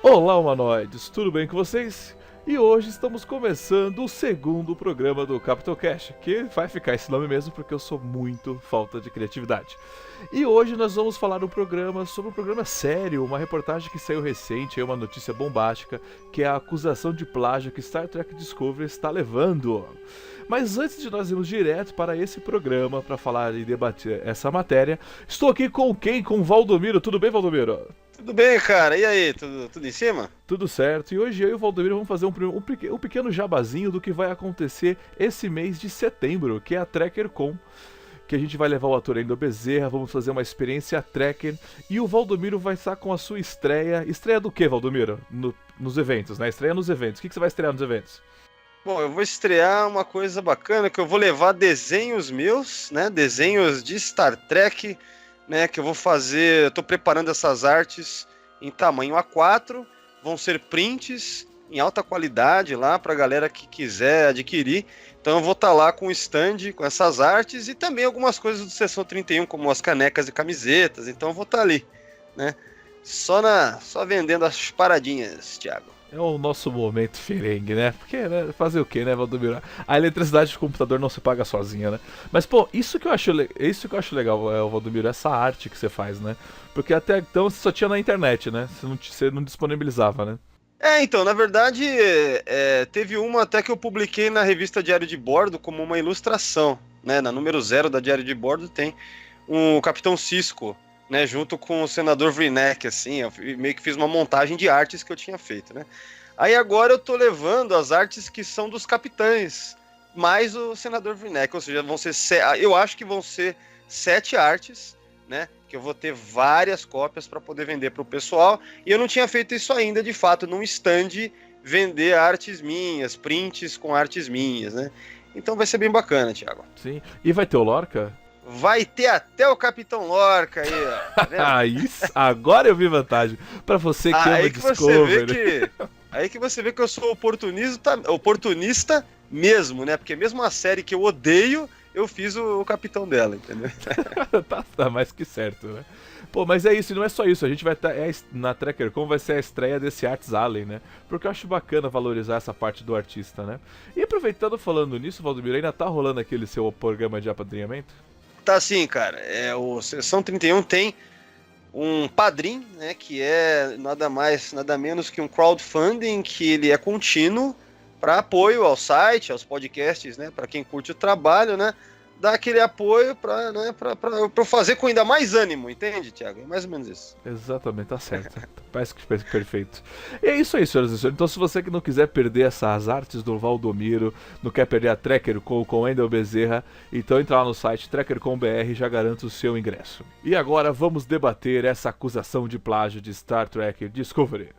Olá, humanoides, tudo bem com vocês? E hoje estamos começando o segundo programa do Capitão Cash, que vai ficar esse nome mesmo porque eu sou muito falta de criatividade. E hoje nós vamos falar sobre um programa sério, uma reportagem que saiu recente, uma notícia bombástica, que é a acusação de plágio que Star Trek Discovery está levando. Mas antes de nós irmos direto para esse programa para falar e debater essa matéria, estou aqui com quem? Com o Valdomiro. Tudo bem, Valdomiro? Tudo bem, cara. E aí, tudo em cima? Tudo certo, e hoje eu e o Valdomiro vamos fazer um pequeno jabazinho do que vai acontecer esse mês de setembro, que é a TrekkerCon, que a gente vai levar o ator Wendel Bezerra, vamos fazer uma experiência Trekker, e o Valdomiro vai estar com a sua estreia. Estreia do que, Valdomiro? Nos eventos, né? Estreia nos eventos. O que você vai estrear nos eventos? Bom, eu vou estrear uma coisa bacana, que eu vou levar desenhos meus, né? Desenhos de Star Trek, né? Que eu vou fazer, eu tô preparando essas artes em tamanho A4, vão ser prints em alta qualidade lá pra galera que quiser adquirir. Então eu vou estar lá com o stand, com essas artes e também algumas coisas do Seção 31, como as canecas e camisetas. Então eu vou estar ali, né? Só vendendo as paradinhas, Thiago. É o nosso momento ferengue, né? Porque, né, fazer o quê, né, Valdomiro? A eletricidade do computador não se paga sozinha, né? Mas, pô, isso que eu acho legal, Valdomiro, essa arte que você faz, né? Porque até então você só tinha na internet, né? Você não disponibilizava, né? Então, na verdade, teve uma até que eu publiquei na revista Diário de Bordo como uma ilustração, né? Na número 0 da Diário de Bordo tem um Capitão Sisko, né? Junto com o Senador Vrinek, assim, eu meio que fiz uma montagem de artes que eu tinha feito, né? Aí agora eu tô levando as artes que são dos capitães, mais o Senador Vrinek, ou seja, eu acho que vão ser 7 artes, né? Que eu vou ter várias cópias para poder vender para o pessoal. E eu não tinha feito isso ainda, de fato, num stand, vender artes minhas, prints com artes minhas, né? Então vai ser bem bacana, Thiago. Sim. E vai ter o Lorca? Vai ter até o Capitão Lorca aí, ó. Tá vendo? Isso, agora eu vi vantagem. Pra você que ama Discovery. Aí que você vê que eu sou oportunista mesmo, né? Porque mesmo a série que eu odeio, eu fiz o capitão dela, entendeu? Tá mais que certo, né? Pô, mas é isso, e não é só isso. A gente vai estar na TrekkerCon, vai ser a estreia desse Arts Alley, né? Porque eu acho bacana valorizar essa parte do artista, né? E aproveitando, falando nisso, Valdomiro, ainda tá rolando aquele seu programa de apadrinhamento? Tá assim, cara. O Sessão 31 tem um padrim, né? Que é nada mais, nada menos que um crowdfunding, que ele é contínuo para apoio ao site, aos podcasts, né? Para quem curte o trabalho, né? Dar aquele apoio para, né, pra fazer com ainda mais ânimo, entende, Thiago? É mais ou menos isso. Exatamente, tá certo. Parece que perfeito. E é isso aí, senhoras e senhores. Então, se você que não quiser perder essas artes do Valdomiro, não quer perder a TrekkerCon com Wendel Bezerra, então entra lá no site TrekkerCon.br e já garanta o seu ingresso. E agora vamos debater essa acusação de plágio de Star Trek Discovery.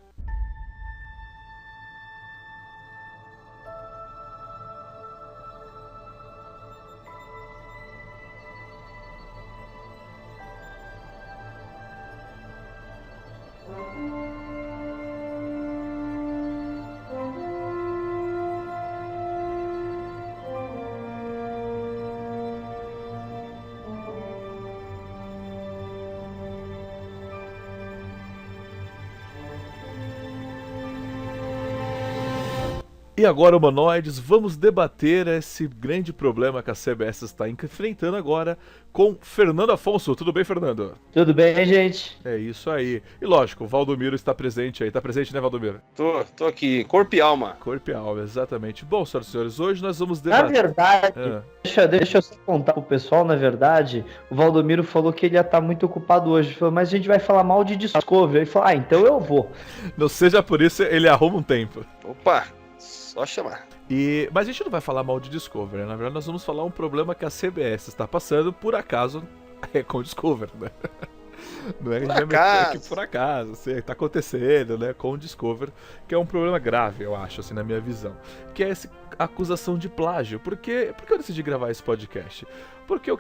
E agora, humanoides, vamos debater esse grande problema que a CBS está enfrentando agora com Fernando Afonso. Tudo bem, Fernando? Tudo bem, gente? É isso aí. E lógico, o Valdomiro está presente aí. Tá presente, né, Valdomiro? Tô aqui, corpo e alma. Corpo e alma, exatamente. Bom, senhoras e senhores, hoje nós vamos Na debater... verdade, deixa eu só contar pro pessoal, na verdade, o Valdomiro falou que ele ia estar muito ocupado hoje. Ele falou, mas a gente vai falar mal de Discovery. Ele falou, então eu vou. Não seja por isso, ele arruma um tempo. Opa, só chamar. Mas a gente não vai falar mal de Discovery, né? Na verdade nós vamos falar um problema que a CBS está passando, por acaso, com Discovery, né? Não é que a gente vai meter aqui por acaso, assim, tá acontecendo, né, com o Discovery, que é um problema grave, eu acho, assim, na minha visão, que é essa acusação de plágio. Por que eu decidi gravar esse podcast? Porque eu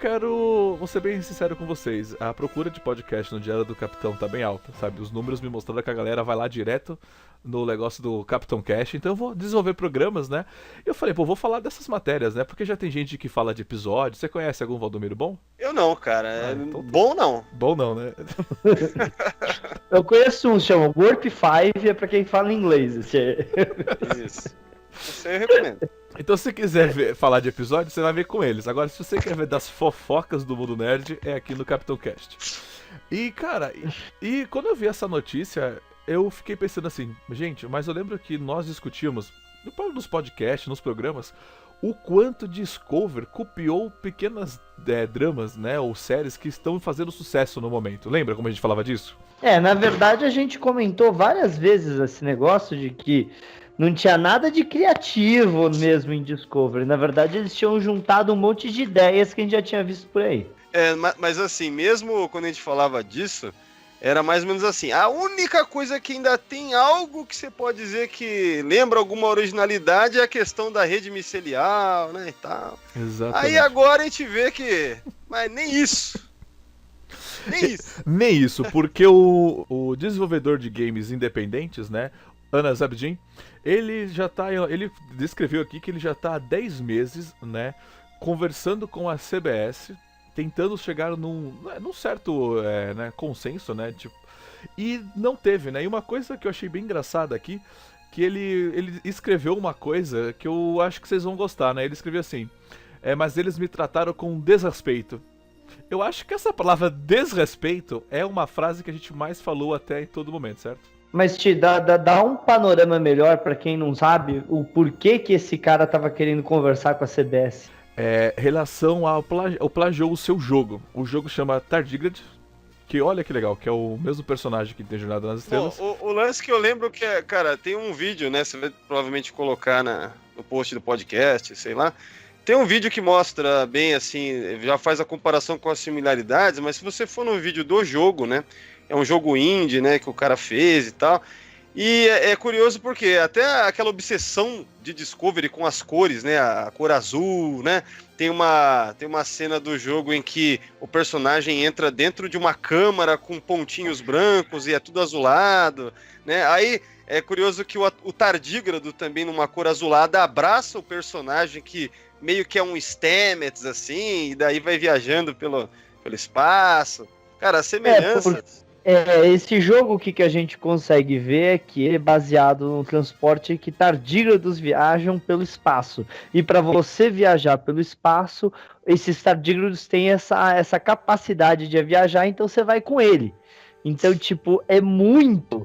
vou ser bem sincero com vocês, a procura de podcast no Diário do Capitão tá bem alta, sabe? Os números me mostraram que a galera vai lá direto no negócio do Capitão Cash, então eu vou desenvolver programas, né? E eu falei, pô, vou falar dessas matérias, né? Porque já tem gente que fala de episódio. Você conhece algum Valdomiro bom? Eu não, cara. Então... Bom não. Bom não, né? Eu conheço um, chama Warp 5, é pra quem fala inglês. Isso. Isso aí eu recomendo. Então, se você quiser falar de episódio, você vai ver com eles. Agora, se você quer ver das fofocas do Mundo Nerd, é aqui no Capitão Cast. E, cara, e quando eu vi essa notícia, eu fiquei pensando assim, gente, mas eu lembro que nós discutimos, nos podcasts, nos programas, o quanto Discover copiou pequenas dramas, né, ou séries que estão fazendo sucesso no momento. Lembra como a gente falava disso? Na verdade a gente comentou várias vezes esse negócio de que não tinha nada de criativo mesmo em Discovery. Na verdade eles tinham juntado um monte de ideias que a gente já tinha visto por aí. Mas assim, mesmo quando a gente falava disso, era mais ou menos assim, a única coisa que ainda tem algo que você pode dizer que lembra alguma originalidade é a questão da rede micelial, né, e tal. Exatamente. Aí agora a gente vê que... Mas nem isso. Nem isso, porque o desenvolvedor de games independentes, né, Ana Zabdin, ele descreveu aqui que ele já tá há 10 meses, né, conversando com a CBS, tentando chegar num certo consenso, né, tipo, e não teve, né, e uma coisa que eu achei bem engraçada aqui, que ele escreveu uma coisa que eu acho que vocês vão gostar, né, ele escreveu assim, mas eles me trataram com desrespeito. Eu acho que essa palavra desrespeito é uma frase que a gente mais falou até em todo momento, certo? Mas te dá um panorama melhor pra quem não sabe o porquê que esse cara tava querendo conversar com a CBS. Relação ao plagiou o seu jogo. O jogo chama Tardigrade, que olha que legal, que é o mesmo personagem que tem Jornada nas Estrelas. O lance que eu lembro que cara, tem um vídeo, né, você vai provavelmente colocar no post do podcast, sei lá. Tem um vídeo que mostra bem, assim, já faz a comparação com as similaridades, mas se você for no vídeo do jogo, né, é um jogo indie, né, que o cara fez e tal, e é curioso porque até aquela obsessão de Discovery com as cores, né, a cor azul, né, tem uma cena do jogo em que o personagem entra dentro de uma câmara com pontinhos brancos e é tudo azulado, né, aí... É curioso que o tardígrado também numa cor azulada abraça o personagem que meio que é um Stamets, assim, e daí vai viajando pelo espaço. Cara, a semelhança... Esse jogo, o que a gente consegue ver é que ele é baseado no transporte que tardígrados viajam pelo espaço. E para você viajar pelo espaço, esses tardígrados têm essa capacidade de viajar, então você vai com ele. Então, tipo, é muito...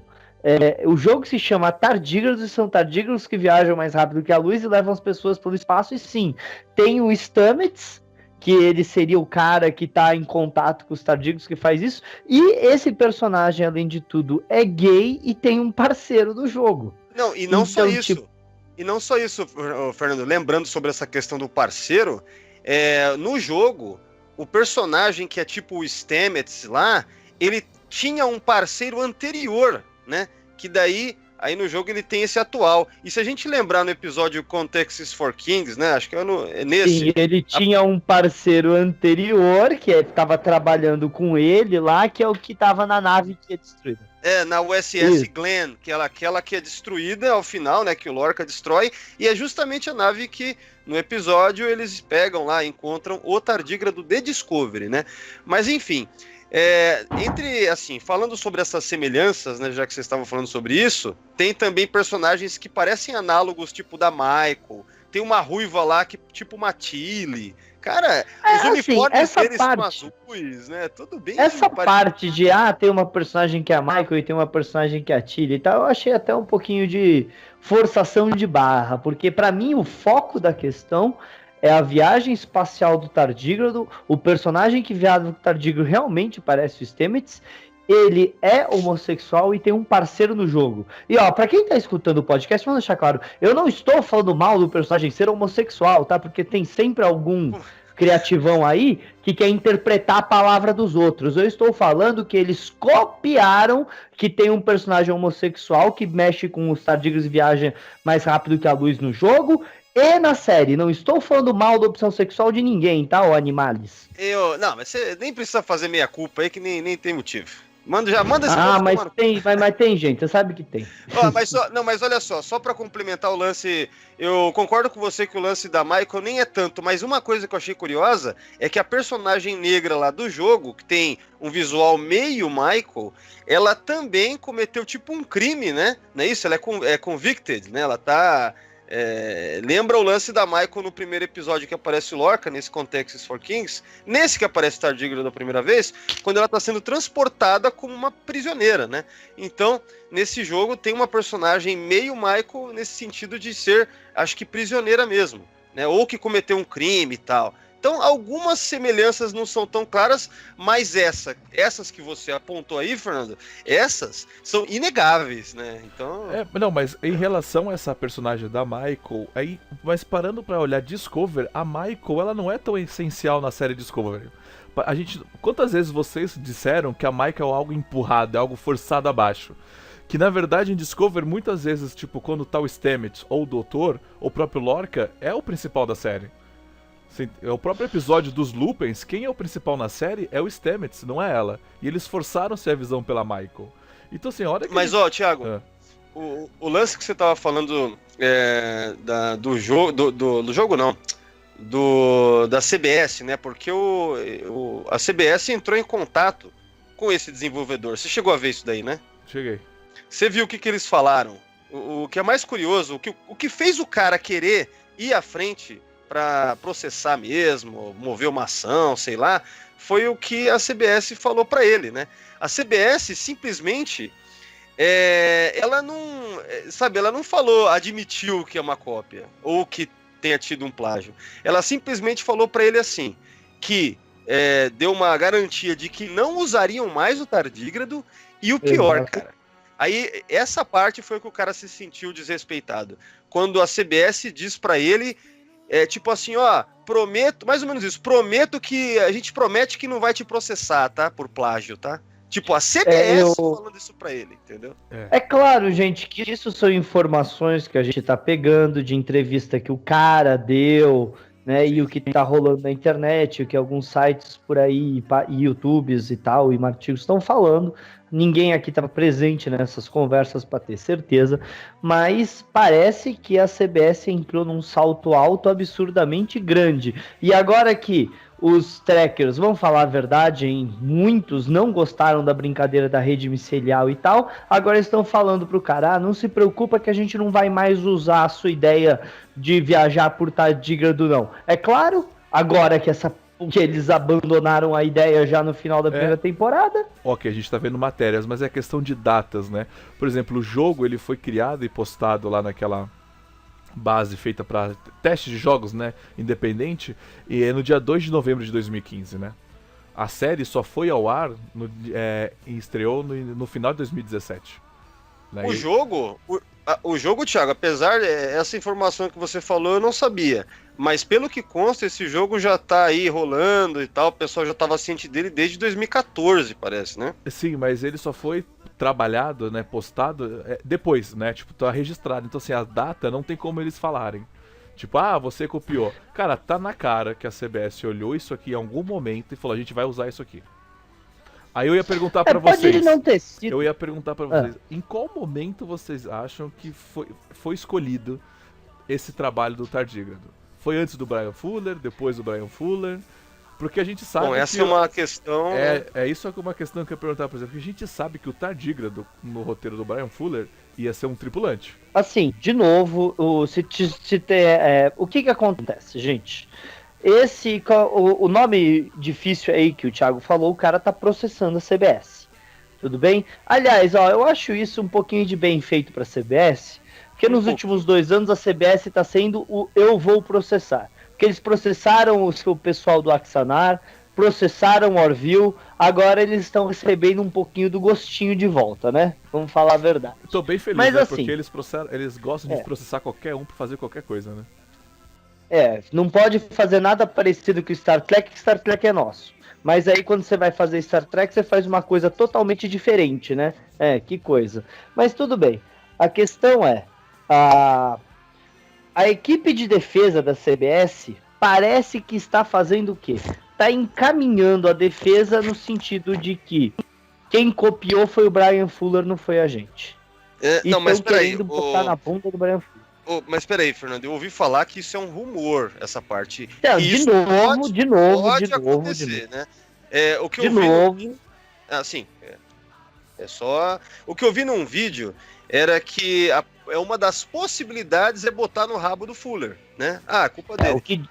o jogo se chama Tardígrados e são tardígrados que viajam mais rápido que a luz e levam as pessoas pelo espaço. E sim, tem o Stamets, que ele seria o cara que tá em contato com os tardígrados que faz isso. E esse personagem, além de tudo, é gay e tem um parceiro do jogo. Não, e não só isso. E não só isso, Fernando, lembrando sobre essa questão do parceiro, no jogo, o personagem que é tipo o Stamets lá, ele tinha um parceiro anterior, né? Que daí, aí no jogo ele tem esse atual. E se a gente lembrar no episódio Contexts for Kings, né? Acho que é nesse. Sim, ele tinha um parceiro anterior que estava trabalhando com ele lá, que é o que estava na nave que é destruída. Na USS Glenn, aquela que é destruída ao final, né? Que o Lorca destrói. E é justamente a nave que no episódio eles pegam lá, encontram o tardígrado de Discovery, né? Mas enfim. Falando sobre essas semelhanças, né, já que vocês estavam falando sobre isso, tem também personagens que parecem análogos, tipo da Michael, tem uma ruiva lá, que tipo uma Tilly, cara, os uniformes deles são azuis, né, tudo bem. Essa parte de, tem uma personagem que é a Michael e tem uma personagem que é a Tilly e tal, eu achei até um pouquinho de forçação de barra, porque pra mim o foco da questão é a viagem espacial do tardígrado. O personagem que viaja com o tardígrado realmente parece o Stamets. Ele é homossexual e tem um parceiro no jogo. E pra quem tá escutando o podcast, vamos deixar claro, eu não estou falando mal do personagem ser homossexual, tá? Porque tem sempre algum criativão aí que quer interpretar a palavra dos outros. Eu estou falando que eles copiaram que tem um personagem homossexual que mexe com os tardígrados e viaja mais rápido que a luz no jogo. E na série, não estou falando mal da opção sexual de ninguém, tá, ô Animales? Não, mas você nem precisa fazer meia culpa aí, que nem tem motivo. Manda esse mas tem gente, você sabe que tem. Mas olha só para complementar o lance, eu concordo com você que o lance da Michael nem é tanto, mas uma coisa que eu achei curiosa é que a personagem negra lá do jogo, que tem um visual meio Michael, ela também cometeu tipo um crime, né? Não é isso? Ela é convicted, né? Ela tá... lembra o lance da Michael no primeiro episódio que aparece o Lorca, nesse Contexts for Kings, nesse que aparece Tardigrado da primeira vez, quando ela está sendo transportada como uma prisioneira, né? Então, nesse jogo tem uma personagem meio Michael nesse sentido de ser, acho que prisioneira mesmo, né? Ou que cometeu um crime e tal. Então, algumas semelhanças não são tão claras, mas essas que você apontou aí, Fernando, essas são inegáveis, né? Então... Não, mas em relação a essa personagem da Michael, mas parando pra olhar Discover, a Michael, ela não é tão essencial na série Discovery. Quantas vezes vocês disseram que a Michael é algo empurrado, é algo forçado abaixo? Que na verdade em Discover, muitas vezes, tipo, quando tá o Stamets ou o Doutor, ou o próprio Lorca, é o principal da série. O próprio episódio dos Lupins, quem é o principal na série é o Stamets, não é ela. E eles forçaram-se a visão pela Michael. Então, assim, a hora que... Mas, Thiago, o lance que você tava falando do jogo... Do jogo, não. Da CBS, né? Porque a CBS entrou em contato com esse desenvolvedor. Você chegou a ver isso daí, né? Cheguei. Você viu o que eles falaram? O que é mais curioso, o que fez o cara querer ir à frente... para processar mesmo, mover uma ação, sei lá, foi o que a CBS falou para ele, né? A CBS simplesmente, ela não falou, admitiu que é uma cópia, ou que tenha tido um plágio. Ela simplesmente falou para ele assim, que deu uma garantia de que não usariam mais o tardígrado, e o pior, cara, aí essa parte foi que o cara se sentiu desrespeitado. Quando a CBS diz para ele... tipo assim, prometo, mais ou menos isso, a gente promete que não vai te processar, tá? Por plágio, tá? Tipo, a CBS falando isso pra ele, entendeu? É claro, gente, que isso são informações que a gente tá pegando de entrevista que o cara deu, né? E o que tá rolando na internet, o que alguns sites por aí, e YouTubes e tal, e artigos estão falando. Ninguém aqui estava presente nessas conversas para ter certeza, mas parece que a CBS entrou num salto alto absurdamente grande. E agora que os trackers, vão falar a verdade, hein? Muitos não gostaram da brincadeira da rede micelial e tal, agora estão falando pro cara, não se preocupa que a gente não vai mais usar a sua ideia de viajar por tardígrado, não. É claro, agora que eles abandonaram a ideia já no final da primeira temporada. Ok, a gente tá vendo matérias, mas é questão de datas, né? Por exemplo, o jogo ele foi criado e postado lá naquela base feita para teste de jogos, né? Independente, e é no dia 2 de novembro de 2015, né? A série só foi ao ar e estreou no final de 2017. Né? O jogo, Thiago, apesar dessa informação que você falou, eu não sabia. Mas pelo que consta, esse jogo já tá aí rolando e tal. O pessoal já tava ciente dele desde 2014, parece, né? Sim, mas ele só foi trabalhado, né, postado depois, né? Tipo, tá registrado. Então, assim, a data não tem como eles falarem. Tipo, você copiou. Cara, tá na cara que a CBS olhou isso aqui em algum momento e falou, a gente vai usar isso aqui. Aí eu ia perguntar pra vocês. Não ter sido. Eu ia perguntar pra vocês, em qual momento vocês acham que foi escolhido esse trabalho do tardígrado? Foi antes do Bryan Fuller, depois do Bryan Fuller? Porque a gente sabe. Bom, essa é uma questão. Isso é uma questão que eu ia perguntar, por exemplo. Porque a gente sabe que o tardígrado, no roteiro do Bryan Fuller, ia ser um tripulante. Assim, de novo, o que acontece, gente? O nome difícil aí que o Thiago falou, o cara tá processando a CBS. Tudo bem? Aliás, eu acho isso um pouquinho de bem feito pra CBS, porque nos últimos 2 anos a CBS tá sendo o eu vou processar. Porque eles processaram o pessoal do Axanar, processaram o Orville, agora eles estão recebendo um pouquinho do gostinho de volta, né? Vamos falar a verdade. Tô bem feliz, mas, né? assim, Porque eles gostam de processar qualquer um pra fazer qualquer coisa, né? Não pode fazer nada parecido com Star Trek, que Star Trek é nosso. Mas aí quando você vai fazer Star Trek, você faz uma coisa totalmente diferente, né? Que coisa. Mas tudo bem. A questão é, a equipe de defesa da CBS parece que está fazendo o quê? Está encaminhando a defesa no sentido de que Quem copiou foi o Bryan Fuller, não foi a gente. Não, mas peraí. Botar na bunda do Bryan Fuller. Mas peraí, Fernando, eu ouvi falar que isso é um rumor, essa parte. Não, de novo, pode acontecer, né? O que de eu vi novo. Sim. É só. O que eu vi num vídeo era que uma das possibilidades é botar no rabo do Fuller, né? A culpa dele.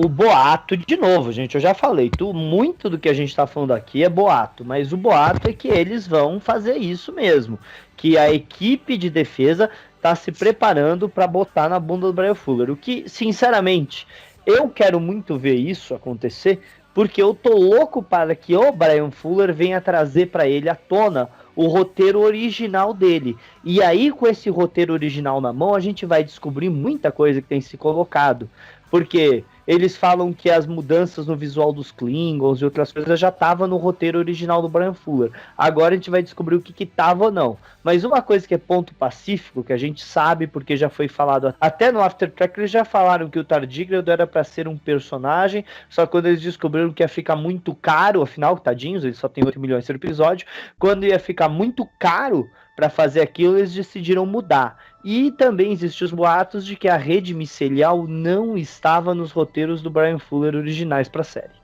O boato, de novo, gente, eu já falei, muito do que a gente tá falando aqui é boato, mas o boato é que eles vão fazer isso mesmo, que a equipe de defesa tá se preparando para botar na bunda do Bryan Fuller, o que, sinceramente, eu quero muito ver isso acontecer, porque eu tô louco para que o Bryan Fuller venha trazer para ele à tona o roteiro original dele. E aí, com esse roteiro original na mão, a gente vai descobrir muita coisa que tem se colocado. Porque eles falam que as mudanças no visual dos Klingons e outras coisas já estavam no roteiro original do Bryan Fuller. Agora a gente vai descobrir o que estava ou não. Mas uma coisa que é ponto pacífico, que a gente sabe porque já foi falado, até no After Track eles já falaram que o Tardigrade era para ser um personagem, só que quando eles descobriram que ia ficar muito caro, afinal, tadinhos, eles só tem 8 milhões por episódio, quando ia ficar muito caro para fazer aquilo, eles decidiram mudar. E também existem os boatos de que a rede micelial não estava nos roteiros do Bryan Fuller originais para a série.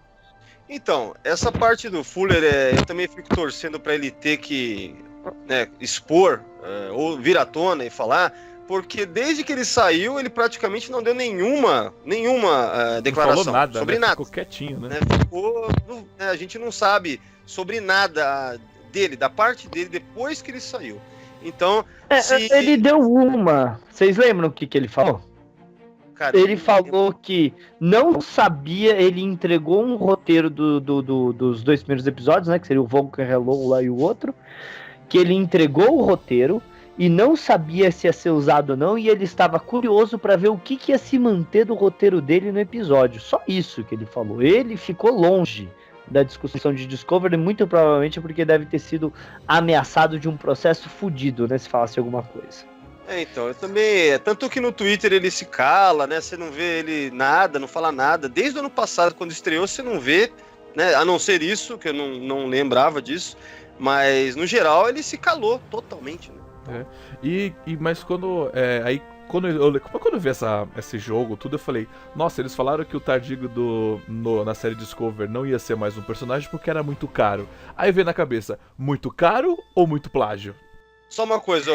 Então, essa parte do Fuller, eu também fico torcendo para ele ter que expor, ou vir à tona e falar, porque desde que ele saiu, ele praticamente não deu nenhuma declaração não falou nada, sobre nada. Ficou quietinho, né? A gente não sabe sobre nada dele, da parte dele, depois que ele saiu. Então, ele deu uma. Vocês lembram o que ele falou? Cara, ele falou que não sabia, ele entregou um roteiro dos 2 primeiros episódios, né? Que seria o Vulcan Hello lá e o outro. Que ele entregou o roteiro e não sabia se ia ser usado ou não, e ele estava curioso para ver o que ia se manter do roteiro dele no episódio. Só isso que ele falou. Ele ficou longe da discussão de Discovery, muito provavelmente porque deve ter sido ameaçado de um processo fudido, né, se falasse alguma coisa. Então, eu também, tanto que no Twitter ele se cala, né, você não vê ele nada, não fala nada, desde o ano passado, quando estreou, você não vê, né, a não ser isso, que eu não lembrava disso, mas, no geral, ele se calou totalmente, né. Mas quando, quando eu vi esse jogo, tudo, eu falei, nossa, eles falaram que o Tardigrade na série Discovery não ia ser mais um personagem porque era muito caro. Aí veio na cabeça, muito caro ou muito plágio? Só uma coisa,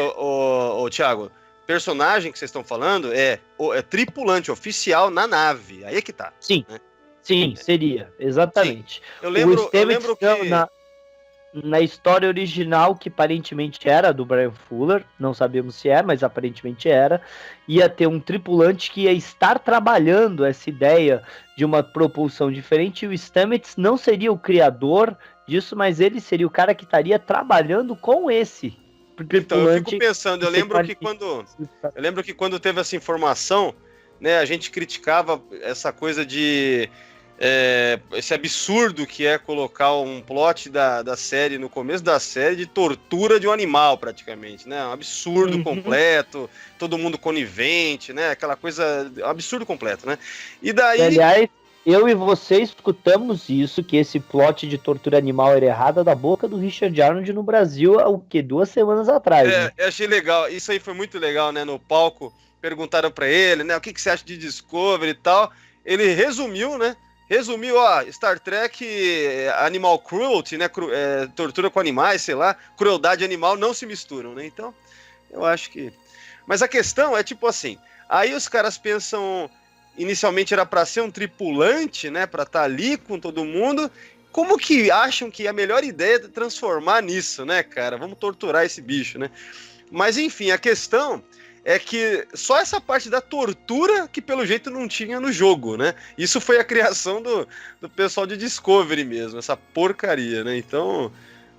Thiago, personagem que vocês estão falando é tripulante oficial na nave, aí é que tá. Sim, né? Sim, seria, exatamente. Sim. Eu lembro que... Na história original, que aparentemente era do Bryan Fuller, não sabemos se é, mas aparentemente era, ia ter um tripulante que ia estar trabalhando essa ideia de uma propulsão diferente, e o Stamets não seria o criador disso, mas ele seria o cara que estaria trabalhando com esse tripulante. Então, eu fico pensando, eu lembro que quando teve essa informação, né, a gente criticava essa coisa de... esse absurdo que é colocar um plot da série no começo da série de tortura de um animal, praticamente, né? Um absurdo completo, todo mundo conivente, né? Aquela coisa, um absurdo completo, né? E daí... Aliás, eu e você escutamos isso, que esse plot de tortura animal era errada da boca do Richard Arnold no Brasil, há 2 semanas atrás. Né? Eu achei legal, isso aí foi muito legal, né? No palco, perguntaram pra ele, né? O que você acha de Discovery e tal. Ele resumiu, né? Star Trek, animal cruelty, né, tortura com animais, sei lá, crueldade animal não se misturam, né, então, eu acho que... Mas a questão é tipo assim, aí os caras pensam, inicialmente era para ser um tripulante, né, para estar ali com todo mundo, como que acham que a melhor ideia é transformar nisso, né, cara, vamos torturar esse bicho, né, mas enfim, a questão... é que só essa parte da tortura que pelo jeito não tinha no jogo, né? Isso foi a criação do pessoal de Discovery mesmo, essa porcaria, né? Então,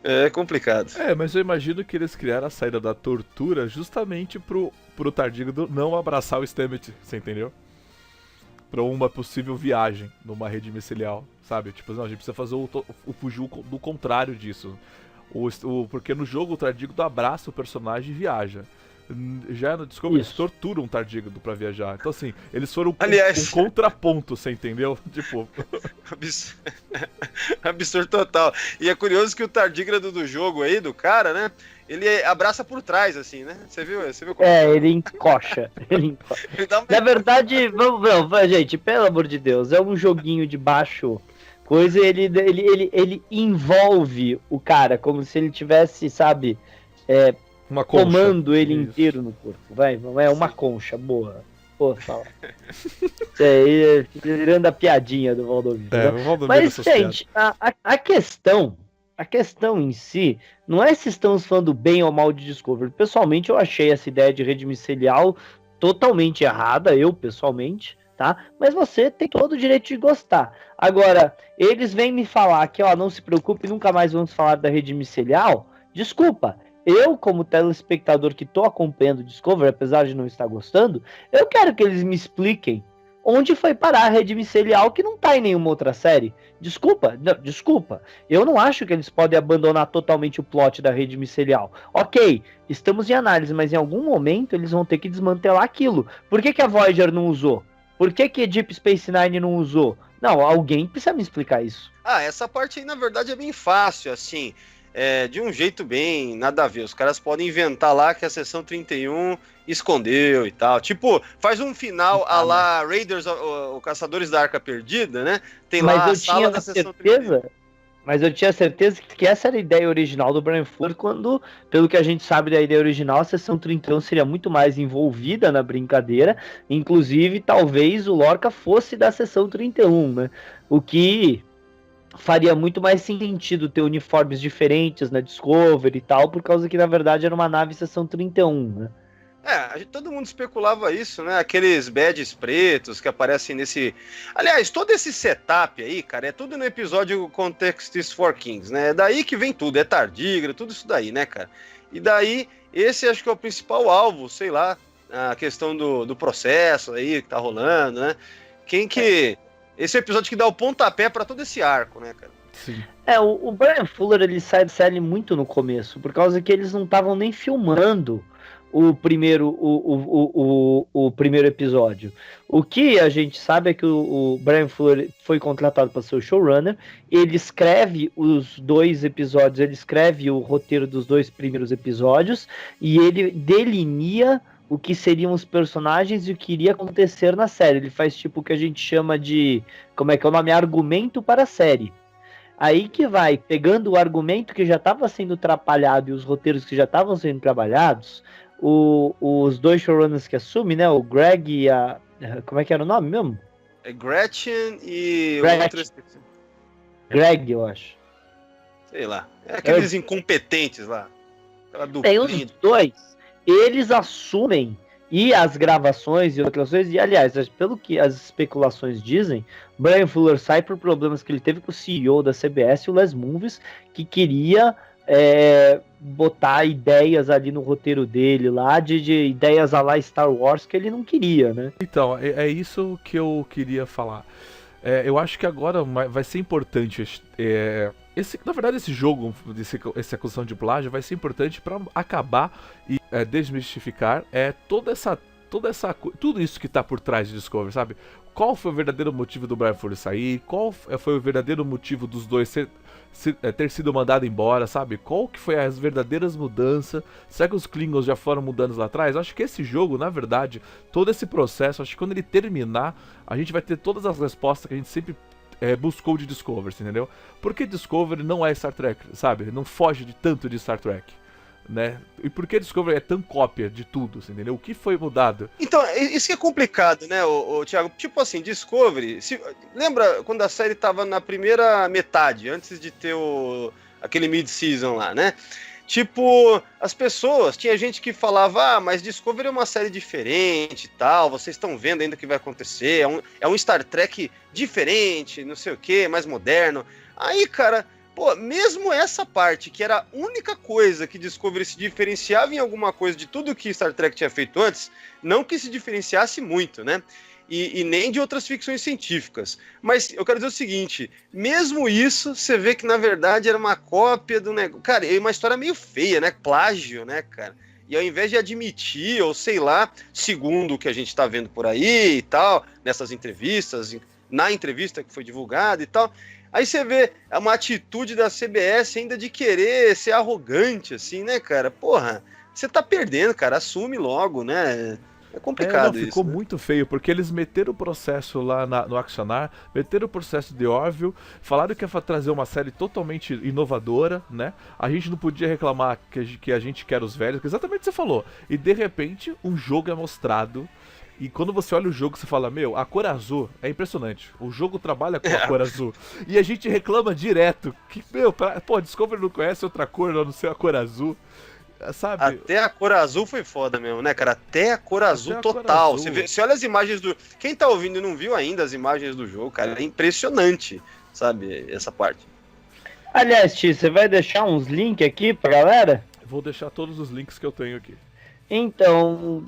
é complicado. Mas eu imagino que eles criaram a saída da tortura justamente pro Tardigrade não abraçar o Stamets, você entendeu? Pra uma possível viagem numa rede micelial, sabe? Tipo, não, a gente precisa fazer fugir do contrário disso. Porque no jogo o Tardigrade abraça o personagem e viaja. Já no Discovery, eles Isso. torturam um tardígrado pra viajar. Então, assim, eles foram Aliás- um contraponto, você entendeu? Tipo, Absurdo total. E é curioso que o tardígrado do jogo aí, do cara, né? Ele abraça por trás, assim, né? Você viu como Ele encoxa. ele dá uma... Na verdade, gente, pelo amor de Deus, é um joguinho de baixo coisa, ele envolve o cara como se ele tivesse, sabe, uma concha. tomando ele Isso. inteiro no corpo. É uma concha boa. Pô, fala. Isso aí, tirando a piadinha do Valdomiro. É, Né? vamos Mas, gente, a questão em si, não é se estamos falando bem ou mal de Discovery. Pessoalmente, eu achei essa ideia de rede micelial totalmente errada, eu pessoalmente, tá? Mas você tem todo o direito de gostar. Agora, eles vêm me falar que, ó, não se preocupe, nunca mais vamos falar da rede micelial. Desculpa, eu, como telespectador que tô acompanhando o Discovery, apesar de não estar gostando, eu quero que eles me expliquem onde foi parar a rede micelial que não tá em nenhuma outra série. Desculpa, eu não acho que eles podem abandonar totalmente o plot da rede micelial. Ok, estamos em análise, mas em algum momento eles vão ter que desmantelar aquilo. Por que a Voyager não usou? Por que Deep Space Nine não usou? Não, alguém precisa me explicar isso. Essa parte aí, na verdade, é bem fácil, assim. De um jeito bem nada a ver. Os caras podem inventar lá que a Seção 31 escondeu e tal. Tipo, faz um final a lá Raiders, o Caçadores da Arca Perdida, né? Tem lá a sala da Seção 31. Mas eu tinha certeza que essa era a ideia original do Bryan Fuller, quando, pelo que a gente sabe da ideia original, a Seção 31 seria muito mais envolvida na brincadeira. Inclusive, talvez o Lorca fosse da Seção 31, né? O que faria muito mais sentido ter uniformes diferentes na Discovery e tal, por causa que, na verdade, era uma nave Seção 31, né? Todo mundo especulava isso, né? Aqueles badges pretos que aparecem nesse... Aliás, todo esse setup aí, cara, é tudo no episódio Context is for Kings, né? É daí que vem tudo, é tardígrado, tudo isso daí, né, cara? E daí, esse acho que é o principal alvo, sei lá, a questão do processo aí que tá rolando, né? Esse é o episódio que dá o pontapé pra todo esse arco, né, cara? Sim. O Bryan Fuller, ele sai de série muito no começo, por causa que eles não estavam nem filmando o primeiro episódio. O que a gente sabe é que o Bryan Fuller foi contratado para ser o showrunner, ele escreve os 2 episódios, ele escreve o roteiro dos 2 primeiros episódios, e ele delinea o que seriam os personagens e o que iria acontecer na série. Ele faz tipo o que a gente chama de, como é que é o nome? Argumento para a série. Aí que vai, pegando o argumento que já estava sendo trabalhado e os roteiros que já estavam sendo trabalhados, os 2 showrunners que assumem, né, o Greg e a... Como é que era o nome mesmo? É Gretchen e... Greg, eu acho. Sei lá. É aqueles incompetentes lá. Tem os 2, eles assumem, e as gravações e outras coisas, e aliás, pelo que as especulações dizem, Bryan Fuller sai por problemas que ele teve com o CEO da CBS, o Les Moonves, que queria botar ideias ali no roteiro dele lá, de ideias a lá Star Wars, que ele não queria, né? Então, é isso que eu queria falar. Eu acho que agora vai ser importante. Na verdade, esse jogo, essa acusação de plágio, vai ser importante para acabar e desmistificar tudo isso que tá por trás de Discovery, sabe? Qual foi o verdadeiro motivo do Bryan Fuller sair? Qual foi o verdadeiro motivo dos dois ter sido mandado embora, sabe? Qual que foi as verdadeiras mudanças? Será que os Klingons já foram mudando lá atrás? Acho que esse jogo, na verdade, todo esse processo, acho que quando ele terminar, a gente vai ter todas as respostas que a gente sempre buscou de Discovery, entendeu? Porque Discovery não é Star Trek, sabe? Não foge de tanto de Star Trek, né? E por que Discovery é tão cópia de tudo, entendeu? O que foi mudado? Então, isso que é complicado, né, o Thiago? Tipo assim, Discovery... Lembra quando a série tava na primeira metade, antes de ter aquele mid-season lá, né? Tipo, as pessoas... Tinha gente que falava, mas Discovery é uma série diferente e tal, vocês estão vendo ainda o que vai acontecer, é um Star Trek diferente, não sei o que, mais moderno. Aí, cara... Pô, mesmo essa parte, que era a única coisa que Discovery se diferenciava em alguma coisa de tudo que Star Trek tinha feito antes, não que se diferenciasse muito, né? E nem de outras ficções científicas. Mas eu quero dizer o seguinte, mesmo isso, você vê que na verdade era uma cópia do negócio. Cara, é uma história meio feia, né? Plágio, né, cara? E ao invés de admitir, ou sei lá, segundo o que a gente está vendo por aí e tal, nessas entrevistas, na entrevista que foi divulgada e tal, aí você vê uma atitude da CBS ainda de querer ser arrogante, assim, né, cara? Porra, você tá perdendo, cara, assume logo, né? É complicado não, isso. ficou né? muito feio, porque eles meteram o processo lá no Actionar, meteram o processo de Orville, falaram que ia trazer uma série totalmente inovadora, né? A gente não podia reclamar que a gente quer os velhos, que exatamente o que você falou. E de repente, um jogo é mostrado. E quando você olha o jogo, você fala, meu, a cor azul é impressionante. O jogo trabalha com a cor azul. E a gente reclama direto que, meu, pô, Discovery não conhece outra cor, a não ser a cor azul. Sabe? Até a cor azul foi foda mesmo, né, cara? Até a cor azul a cor total. azul. Você olha as imagens do... Quem tá ouvindo e não viu ainda as imagens do jogo, cara, é impressionante, sabe, essa parte. Aliás, Ti, você vai deixar uns links aqui pra galera? Vou deixar todos os links que eu tenho aqui. Então,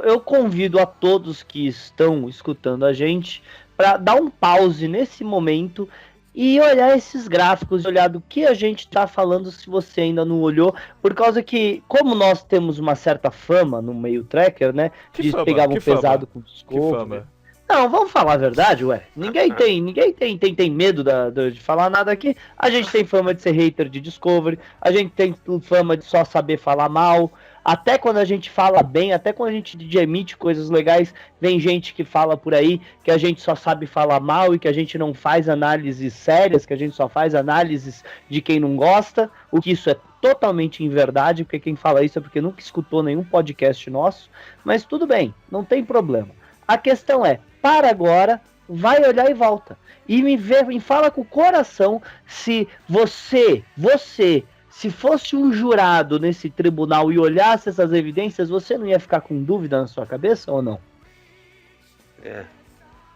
eu convido a todos que estão escutando a gente para dar um pause nesse momento e olhar esses gráficos, olhar do que a gente está falando, se você ainda não olhou, por causa que, como nós temos uma certa fama no meio tracker, né, de pegar um pesado com Discovery. Não, vamos falar a verdade, ué. Ninguém tem medo de falar nada aqui. A gente tem fama de ser hater de Discovery, a gente tem fama de só saber falar mal. Até quando a gente fala bem, até quando a gente emite coisas legais, vem gente que fala por aí que a gente só sabe falar mal e que a gente não faz análises sérias, que a gente só faz análises de quem não gosta, o que isso é totalmente inverdade, porque quem fala isso é porque nunca escutou nenhum podcast nosso, mas tudo bem, não tem problema. A questão é, para agora, vai olhar e volta. E me fala com o coração se você se fosse um jurado nesse tribunal e olhasse essas evidências, você não ia ficar com dúvida na sua cabeça ou não? É.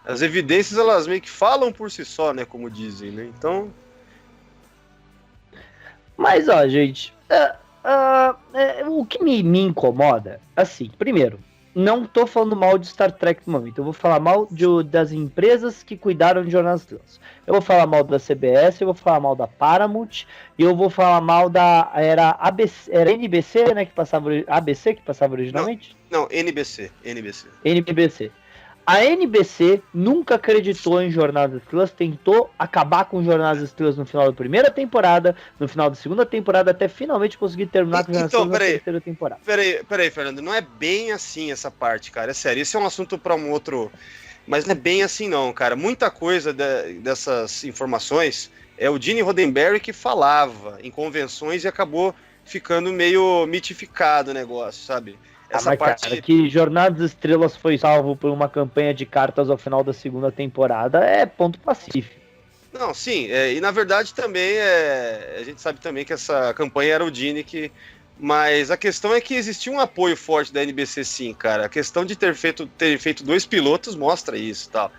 As evidências, elas meio que falam por si só, né? Como dizem, né? Então... Mas, ó, gente, o que me incomoda, assim, primeiro, não tô falando mal de Star Trek no momento, eu vou falar mal das empresas que cuidaram de Jornada nas Estrelas. Eu vou falar mal da CBS, eu vou falar mal da Paramount, e eu vou falar mal era NBC, né, que passava, ABC que passava originalmente? Não, NBC. A NBC nunca acreditou em Jornada das Estrelas, tentou acabar com Jornada das Estrelas no final da primeira temporada, no final da segunda temporada, até finalmente conseguir terminar com Jornada das Estrelas na terceira temporada. Peraí, Fernando, não é bem assim essa parte, cara, é sério, esse é um assunto para um outro, mas não é bem assim não, cara, muita coisa dessas informações é o Gene Roddenberry que falava em convenções e acabou ficando meio mitificado o negócio, sabe? Essa parte... Cara, que Jornada das Estrelas foi salvo por uma campanha de cartas ao final da segunda temporada é ponto pacífico. Não, sim, e na verdade também a gente sabe também que essa campanha era o Gene que... Mas a questão é que existia um apoio forte da NBC sim, cara. A questão de ter feito 2 pilotos mostra isso e tal.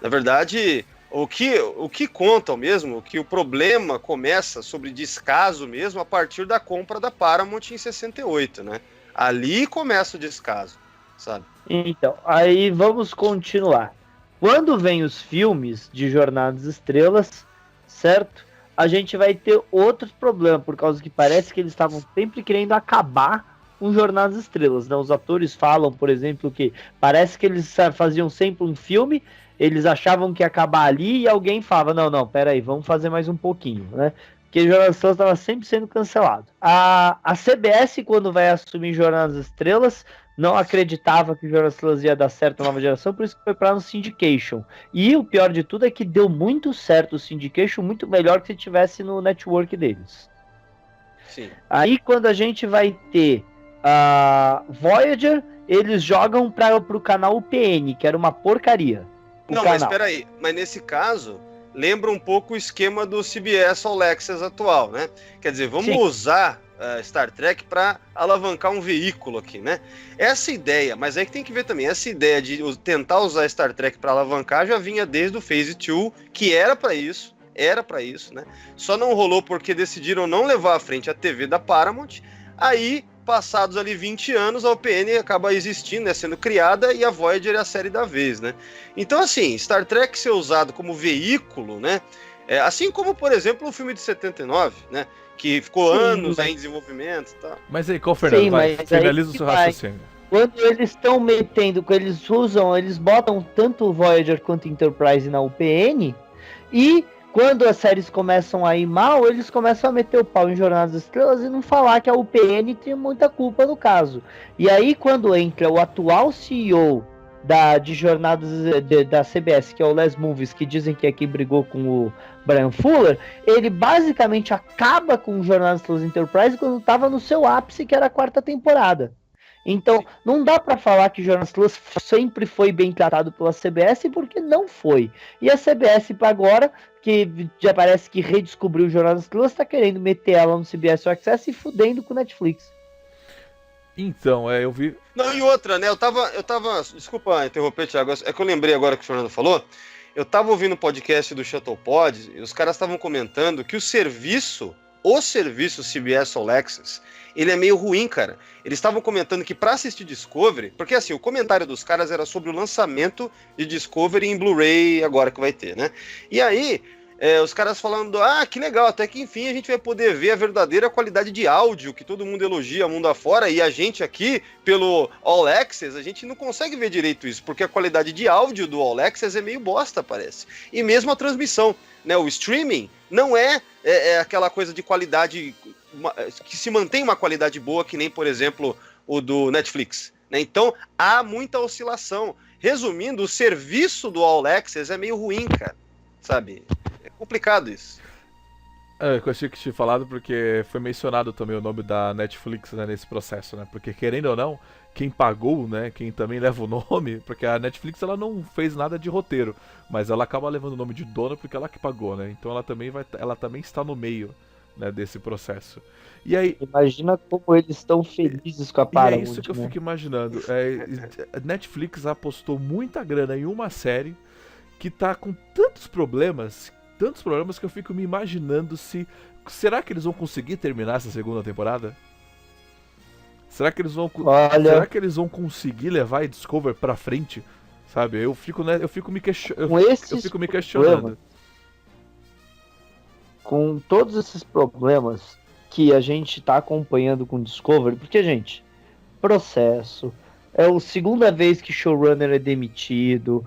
Na verdade, o que contam mesmo, que o problema começa sobre descaso mesmo a partir da compra da Paramount em 68, né? Ali começa o descaso, sabe? Então, aí vamos continuar. Quando vem os filmes de Jornada das Estrelas, certo? A gente vai ter outros problemas, por causa que parece que eles estavam sempre querendo acabar com Jornada das Estrelas, né? Os atores falam, por exemplo, que parece que eles faziam sempre um filme, eles achavam que ia acabar ali e alguém falava, não, peraí, vamos fazer mais um pouquinho, né? Porque Jornada das Estrelas estava sempre sendo cancelado. A CBS, quando vai assumir Jornada das Estrelas, não acreditava que Jornada das Estrelas ia dar certo na nova geração, por isso que foi para no Syndication. E o pior de tudo é que deu muito certo o Syndication, muito melhor que se tivesse no network deles. Sim. Aí quando a gente vai ter a Voyager, eles jogam para o canal UPN, que era uma porcaria. Mas espera aí, mas nesse caso... lembra um pouco o esquema do CBS All Access atual, né? Quer dizer, vamos usar Star Trek para alavancar um veículo aqui, né? Essa ideia, mas aí que tem que ver também, essa ideia de tentar usar Star Trek para alavancar já vinha desde o Phase 2, que era para isso, né? Só não rolou porque decidiram não levar à frente a TV da Paramount, aí... passados ali 20 anos, a UPN acaba existindo, né, sendo criada, e a Voyager é a série da vez, né? Então, assim, Star Trek ser usado como veículo, né, Assim como, por exemplo, o filme de 79, né? Que ficou anos em desenvolvimento e tal. Mas aí, qual, Fernando? Vai, finaliza o seu raciocínio. Quando eles estão metendo, eles botam tanto o Voyager quanto o Enterprise na UPN, e quando as séries começam a ir mal, eles começam a meter o pau em Jornada das Estrelas e não falar que a UPN tem muita culpa no caso. E aí, quando entra o atual CEO de Jornadas da CBS, que é o Les Movies, que dizem que é quem brigou com o Brian Fuller, ele basicamente acaba com o Jornada das Estrelas Enterprise quando estava no seu ápice, que era a 4ª temporada. Então, não dá para falar que o Jornal das Estrelas sempre foi bem tratado pela CBS, porque não foi. E a CBS, agora, que já parece que redescobriu o Jornal das Estrelas, está querendo meter ela no CBS All Access e fudendo com o Netflix. Então, eu vi... Não, e outra, né? Eu tava... Desculpa interromper, Thiago. É que eu lembrei agora que o Fernando falou. Eu tava ouvindo um podcast do Shuttlepod e os caras estavam comentando que o serviço CBS All Access, ele é meio ruim, cara. Eles estavam comentando que para assistir Discovery, porque assim, o comentário dos caras era sobre o lançamento de Discovery em Blu-ray agora que vai ter, né? E aí, os caras falando, que legal, até que enfim a gente vai poder ver a verdadeira qualidade de áudio que todo mundo elogia mundo afora, e a gente aqui, pelo All Access, a gente não consegue ver direito isso, porque a qualidade de áudio do All Access é meio bosta, parece. E mesmo a transmissão, né? O streaming não é aquela coisa de qualidade que se mantém uma qualidade boa, que nem, por exemplo, o do Netflix, né? Então, há muita oscilação. Resumindo, o serviço do All Access é meio ruim, cara, sabe? É complicado isso. Eu achei que tinha falado porque foi mencionado também o nome da Netflix, né, nesse processo, né? Porque, querendo ou não, quem pagou, né, quem também leva o nome, porque a Netflix ela não fez nada de roteiro, mas ela acaba levando o nome de dona porque ela que pagou, né? Então ela também está no meio, né, desse processo. E aí, imagina como eles estão felizes com a Paramount. E é isso que eu fico imaginando. Netflix apostou muita grana em uma série que tá com tantos problemas que eu fico me imaginando será que eles vão conseguir terminar essa segunda temporada? Será que eles vão conseguir levar a Discovery pra frente? Sabe? Eu fico me questionando. Com todos esses problemas que a gente tá acompanhando com Discovery, porque, gente, processo, é a segunda vez que showrunner é demitido,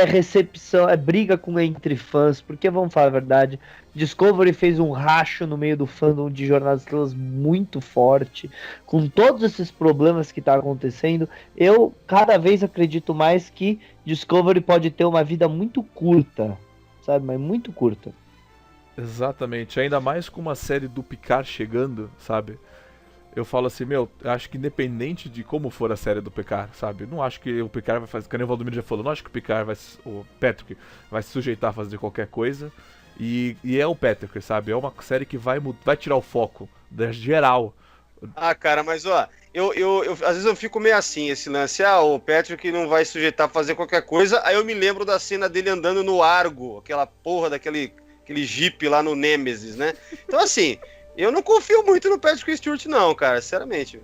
recepção, briga entre fãs, porque, vamos falar a verdade, Discovery fez um racho no meio do fandom de Jornada das Estrelas muito forte. Com todos esses problemas que tá acontecendo, eu cada vez acredito mais que Discovery pode ter uma vida muito curta, sabe, mas muito curta. Exatamente, ainda mais com uma série do Picard chegando, sabe? Eu falo assim, acho que independente de como for a série do Picard, sabe? Não acho que o Picard vai fazer, como o Valdomiro já falou, não acho que o Patrick vai se sujeitar a fazer qualquer coisa. E é o Patrick, sabe? É uma série que vai tirar o foco da geral. Cara, mas eu às vezes eu fico meio assim, esse lance, o Patrick não vai se sujeitar a fazer qualquer coisa, aí eu me lembro da cena dele andando no Argo, aquela porra daquele Jeep lá no Nemesis, né? Então, assim, eu não confio muito no Patrick Stewart, não, cara, sinceramente.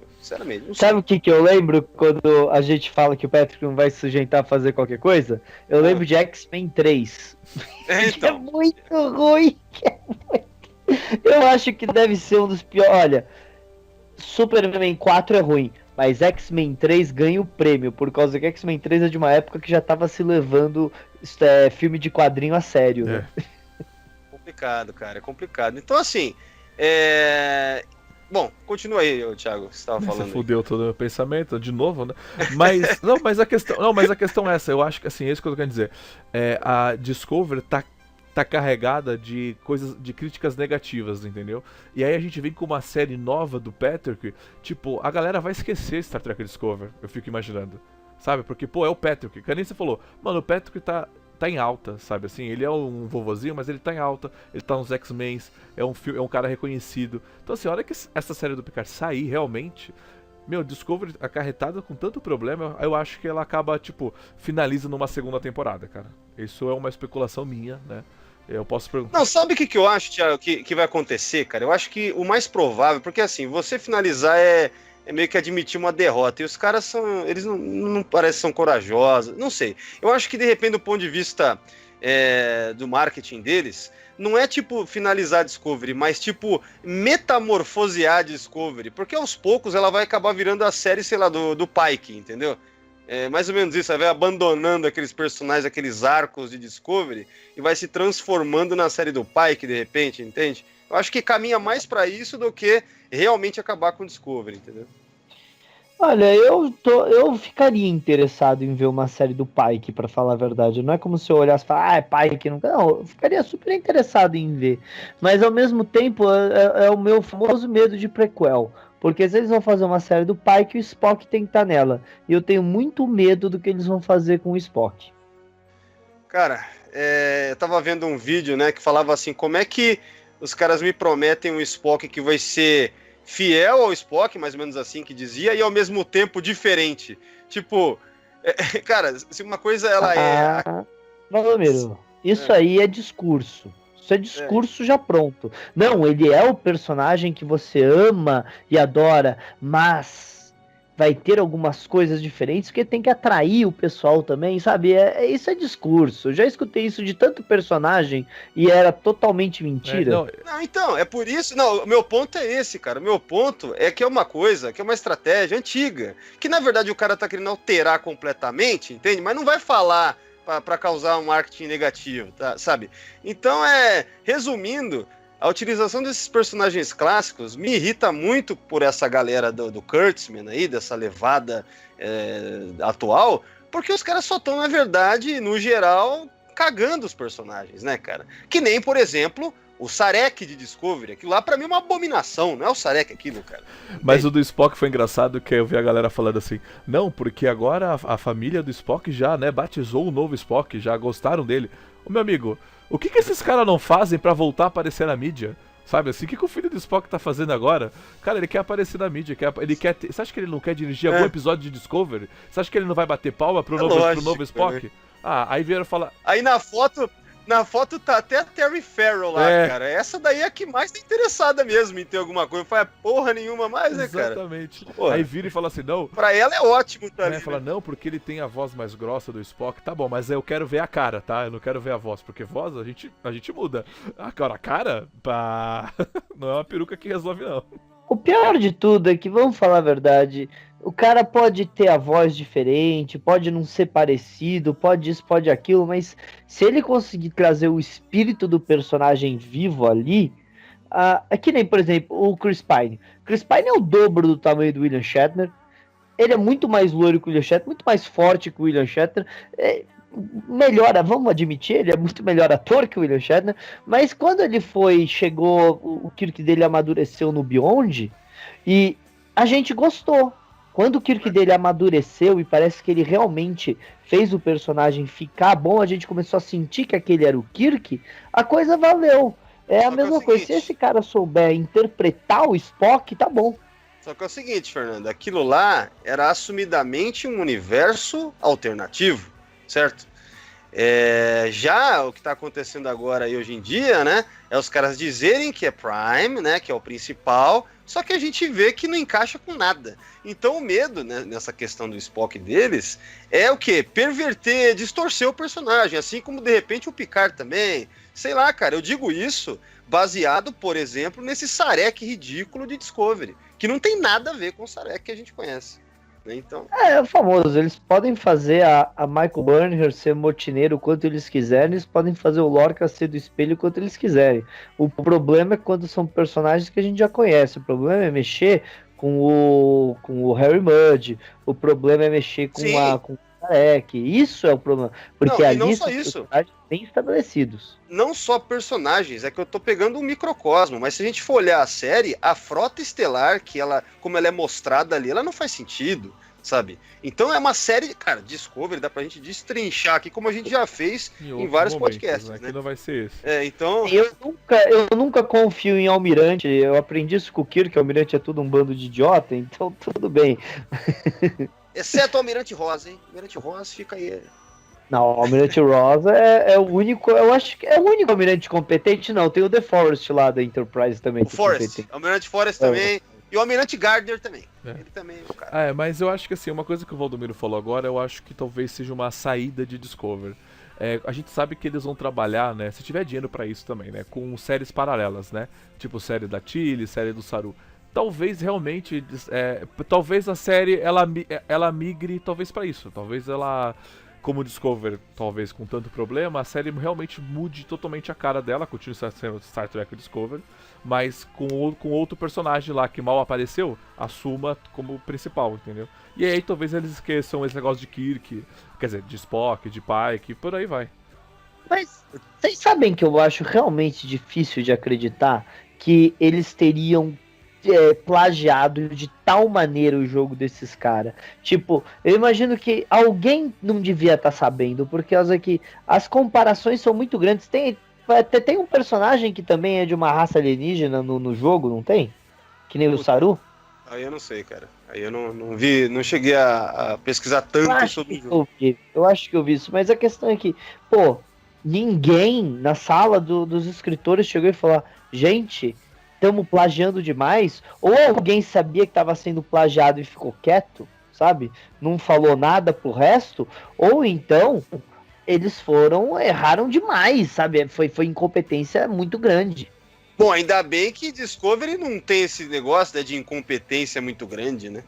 Não Sabe o que eu lembro quando a gente fala que o Patrick não vai se sujeitar a fazer qualquer coisa? Eu lembro de X-Men 3. Então. É muito ruim. Eu acho que deve ser um dos piores. Olha, Superman 4 é ruim, mas X-Men 3 ganha o prêmio, por causa que X-Men 3 é de uma época que já tava se levando filme de quadrinho a sério, né? Complicado, cara, é complicado. Então, assim, bom, continua aí, Thiago, você estava falando. Você fudeu todo o meu pensamento, de novo, né? Mas a questão é essa, eu acho que, assim, é isso que eu tô querendo dizer. A Discovery tá carregada de coisas, de críticas negativas, entendeu? E aí a gente vem com uma série nova do Patrick, tipo, a galera vai esquecer Star Trek Discovery, eu fico imaginando, sabe? Porque, é o Patrick, que nem você falou, mano, o Patrick tá em alta, sabe assim? Ele é um vovozinho, mas ele tá em alta, ele tá nos X-Men, é um cara reconhecido. Então, assim, a hora que essa série do Picard sair, realmente, Discovery acarretada com tanto problema, eu acho que ela acaba, tipo, finaliza numa segunda temporada, cara. Isso é uma especulação minha, né? Eu posso perguntar. Não, sabe o que eu acho, Thiago, que vai acontecer, cara? Eu acho que o mais provável, porque assim, você finalizar é meio que admitir uma derrota. E os caras eles não parecem são corajosos, não sei. Eu acho que, de repente, do ponto de vista do marketing deles, não é tipo finalizar a Discovery, mas tipo metamorfosear a Discovery, porque aos poucos ela vai acabar virando a série, sei lá, do Pike, entendeu? É mais ou menos isso, ela vai abandonando aqueles personagens, aqueles arcos de Discovery e vai se transformando na série do Pike, de repente, entende? Eu acho que caminha mais pra isso do que realmente acabar com Discovery, entendeu? Olha, eu ficaria interessado em ver uma série do Pike, pra falar a verdade. Não é como se eu olhasse e falasse, é Pike, não. Não, eu ficaria super interessado em ver. Mas ao mesmo tempo, é o meu famoso medo de prequel. Porque se eles vão fazer uma série do Pike, o Spock tem que estar nela. E eu tenho muito medo do que eles vão fazer com o Spock. Cara, eu tava vendo um vídeo, né, que falava assim, como é que os caras me prometem um Spock que vai ser fiel ao Spock, mais ou menos assim que dizia, e ao mesmo tempo diferente. Tipo, cara, se uma coisa ela Valdomiro, isso aí é discurso. Isso é discurso já pronto. Não, ele é o personagem que você ama e adora, mas vai ter algumas coisas diferentes porque tem que atrair o pessoal também, sabe? Isso é discurso. Eu já escutei isso de tanto personagem e era totalmente mentira. Não, então, é por isso. Não, o meu ponto é esse, cara. O meu ponto é que é uma coisa, que é uma estratégia antiga, que na verdade o cara tá querendo alterar completamente, entende? Mas não vai falar para causar um marketing negativo, tá? Sabe? Então, resumindo, a utilização desses personagens clássicos me irrita muito por essa galera do Kurtzman aí, dessa levada atual, porque os caras só estão, na verdade, no geral, cagando os personagens, né, cara? Que nem, por exemplo, o Sarek de Discovery. Aquilo lá, pra mim, é uma abominação. Não é o Sarek aquilo, cara. Mas o do Spock foi engraçado, que eu vi a galera falando assim, não, porque agora a família do Spock já, né, batizou o novo Spock, já gostaram dele. Ô, meu amigo, o que esses caras não fazem pra voltar a aparecer na mídia? Sabe assim, o que o filho do Spock tá fazendo agora? Cara, ele quer aparecer na mídia, ele quer ter... Você acha que ele não quer dirigir algum episódio de Discovery? Você acha que ele não vai bater palma pro novo Spock? Né? Ah, aí vieram falar... Aí na foto tá até a Terry Farrell lá, cara. Essa daí é a que mais tá interessada mesmo em ter alguma coisa. Não faz porra nenhuma mais, né, cara? Exatamente. Aí vira e fala assim, não... Pra ela é ótimo, tá ali, Fala, não, porque ele tem a voz mais grossa do Spock. Tá bom, mas eu quero ver a cara, tá? Eu não quero ver a voz, porque voz a gente muda. Agora, a cara, pá... não é uma peruca que resolve, não. O pior de tudo é que, vamos falar a verdade, o cara pode ter a voz diferente, pode não ser parecido, pode isso, pode aquilo, mas se ele conseguir trazer o espírito do personagem vivo ali, é que nem, por exemplo, o Chris Pine. Chris Pine é o dobro do tamanho do William Shatner, ele é muito mais loiro que o William Shatner, muito mais forte que o William Shatner, melhora, vamos admitir, ele é muito melhor ator que o William Shatner, mas quando ele chegou, o Kirk dele amadureceu no Beyond, e a gente gostou. Quando o Kirk dele amadureceu e parece que ele realmente fez o personagem ficar bom, a gente começou a sentir que aquele era o Kirk, a coisa valeu. É a mesma coisa, se esse cara souber interpretar o Spock, tá bom. Só que é o seguinte, Fernando, aquilo lá era assumidamente um universo alternativo, certo? Já o que está acontecendo agora e hoje em dia, né, é os caras dizerem que é Prime, né, que é o principal, só que a gente vê que não encaixa com nada. Então o medo, né, nessa questão do Spock deles é o quê? Perverter, distorcer o personagem, assim como de repente o Picard também. Sei lá, cara, eu digo isso baseado, por exemplo, nesse Sarek ridículo de Discovery, que não tem nada a ver com o Sarek que a gente conhece. Então... É famoso, eles podem fazer a Michael Burnham ser motineiro quanto eles quiserem, eles podem fazer o Lorca ser do espelho quanto eles quiserem. O problema é quando são personagens que a gente já conhece, o problema é mexer com o Harry Mudd, o problema é mexer com o Sarek, isso é o problema, porque não, ali não são isso. personagens bem estabelecidos. Não só personagens, é que eu tô pegando um microcosmo, mas se a gente for olhar a série, a frota estelar, como ela é mostrada ali, ela não faz sentido, sabe? Então é uma série, cara, Discovery, dá pra gente destrinchar aqui, como a gente já fez em vários podcasts, né? Que não vai ser esse. Então... Eu nunca confio em Almirante, eu aprendi isso com o Kirk, que Almirante é tudo um bando de idiota, então tudo bem. Exceto o Almirante Rosa, hein? Almirante Rosa fica aí. Não, o Almirante Rosa é o único, eu acho que é o único Almirante competente, não, tem o The Forest lá da Enterprise também. O Forest, Almirante Forest também, e o Almirante Gardner também. Ele também é o cara. Mas eu acho que assim, uma coisa que o Valdomiro falou agora, eu acho que talvez seja uma saída de Discovery. a gente sabe que eles vão trabalhar, né, se tiver dinheiro pra isso também, né, com séries paralelas, né, tipo série da Tilly, série do Saru. Talvez realmente, talvez a série ela migre talvez pra isso, talvez ela, como Discover, talvez com tanto problema, a série realmente mude totalmente a cara dela, continue sendo Star Trek Discover, mas com outro personagem lá que mal apareceu, assuma como principal, entendeu? E aí talvez eles esqueçam esse negócio de Kirk, quer dizer, de Spock, de Pike, por aí vai. Mas vocês sabem que eu acho realmente difícil de acreditar que eles teriam plagiado de tal maneira o jogo desses caras. Tipo, eu imagino que alguém não devia estar sabendo, por causa que as comparações são muito grandes. Tem um personagem que também é de uma raça alienígena no jogo, não tem? Que nem o Saru? Aí eu não sei, cara. Aí eu não vi, não cheguei a pesquisar tanto sobre o jogo. Eu acho que eu vi isso, mas a questão é que, pô, ninguém na sala dos escritores chegou e falou: gente, estamos plagiando demais, ou alguém sabia que estava sendo plagiado e ficou quieto, sabe? Não falou nada pro resto, ou então eles erraram demais, sabe? Foi incompetência muito grande. Bom, ainda bem que Discovery não tem esse negócio, né, de incompetência muito grande, né?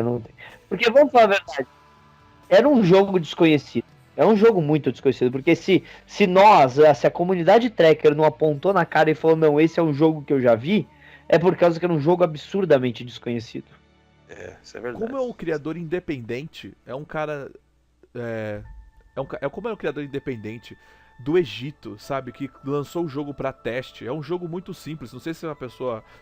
Não tem. Porque, vamos falar a verdade, era um jogo desconhecido. É um jogo muito desconhecido, porque se a comunidade tracker não apontou na cara e falou, não, esse é um jogo que eu já vi, é por causa que era um jogo absurdamente desconhecido. Isso é verdade. Como é um criador independente, é um cara... como é um criador independente do Egito, sabe? Que lançou o jogo pra teste. É um jogo muito simples. Não sei se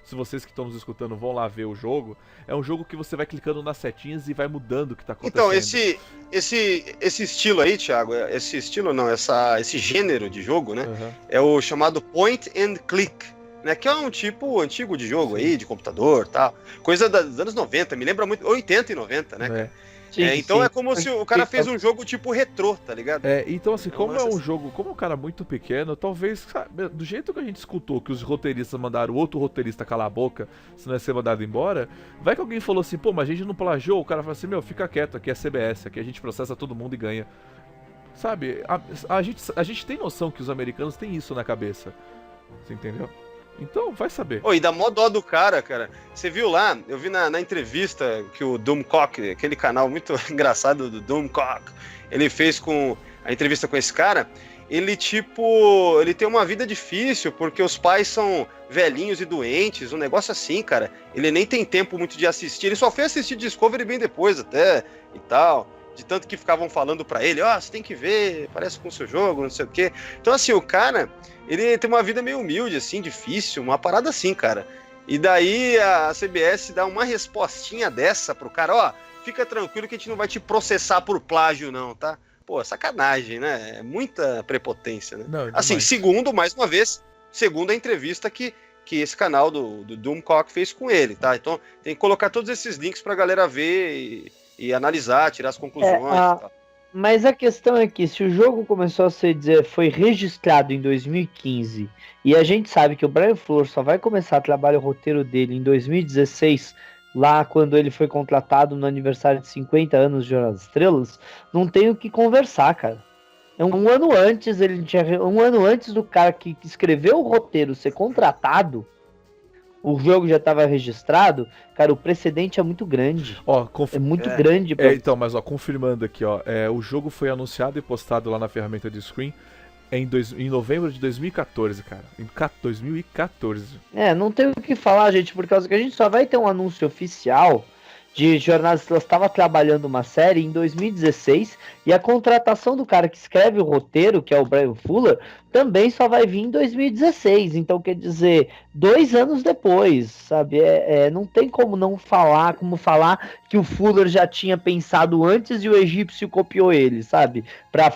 se vocês que estão nos escutando vão lá ver o jogo. É um jogo que você vai clicando nas setinhas e vai mudando o que tá acontecendo. Então, esse estilo aí, Thiago, esse gênero de jogo, né? Uhum. É o chamado point and click, né? Que é um tipo antigo de jogo aí, de computador e tal. Coisa dos anos 90, me lembra muito 80 e 90, né, cara? Sim, então sim. É como se o cara fez um jogo tipo retrô, tá ligado? Então assim, como é um jogo, como é um cara muito pequeno, talvez, sabe, do jeito que a gente escutou que os roteiristas mandaram o outro roteirista calar a boca, senão ia ser mandado embora, vai que alguém falou assim, pô, mas a gente não plagiou, o cara fala assim, meu, fica quieto, aqui é CBS, aqui a gente processa todo mundo e ganha. Sabe, a gente tem noção que os americanos têm isso na cabeça, você entendeu? Então, vai saber. E dá mó dó do cara. Você viu lá, eu vi na entrevista que o Doomcock, aquele canal muito engraçado do Doomcock, ele fez a entrevista com esse cara. Ele tem uma vida difícil, porque os pais são velhinhos e doentes, um negócio assim, cara. Ele nem tem tempo muito de assistir, ele só foi assistir Discovery bem depois até, e tal. De tanto que ficavam falando pra ele, você tem que ver, parece com o seu jogo, não sei o quê. Então, assim, o cara, ele tem uma vida meio humilde, assim, difícil, uma parada assim, cara. E daí a CBS dá uma respostinha dessa pro cara, fica tranquilo que a gente não vai te processar por plágio, não, tá? Pô, sacanagem, né? É muita prepotência, né? Não, assim, mais uma vez, segundo a entrevista que esse canal do Doomcock fez com ele, tá? Então, tem que colocar todos esses links pra galera ver e analisar, tirar as conclusões e tal. Mas a questão é que se o jogo começou foi registrado em 2015 e a gente sabe que o Bryan Fuller só vai começar a trabalhar o roteiro dele em 2016, lá quando ele foi contratado no aniversário de 50 anos de Jornada das Estrelas, não tem o que conversar, cara. Um ano antes do cara que escreveu o roteiro ser contratado, o jogo já estava registrado, cara, o precedente é muito grande. É muito grande. Então, mas confirmando aqui, o jogo foi anunciado e postado lá na ferramenta de Screen em novembro de 2014, cara. Em 2014. Não tem o que falar, gente, por causa que a gente só vai ter um anúncio oficial de Jornadas Estrelas. Estava trabalhando uma série em 2016 e a contratação do cara que escreve o roteiro, que é o Bryan Fuller, também só vai vir em 2016. Então, quer dizer, 2 anos depois, sabe? Não tem como falar que o Fuller já tinha pensado antes e o egípcio copiou ele, sabe? Pra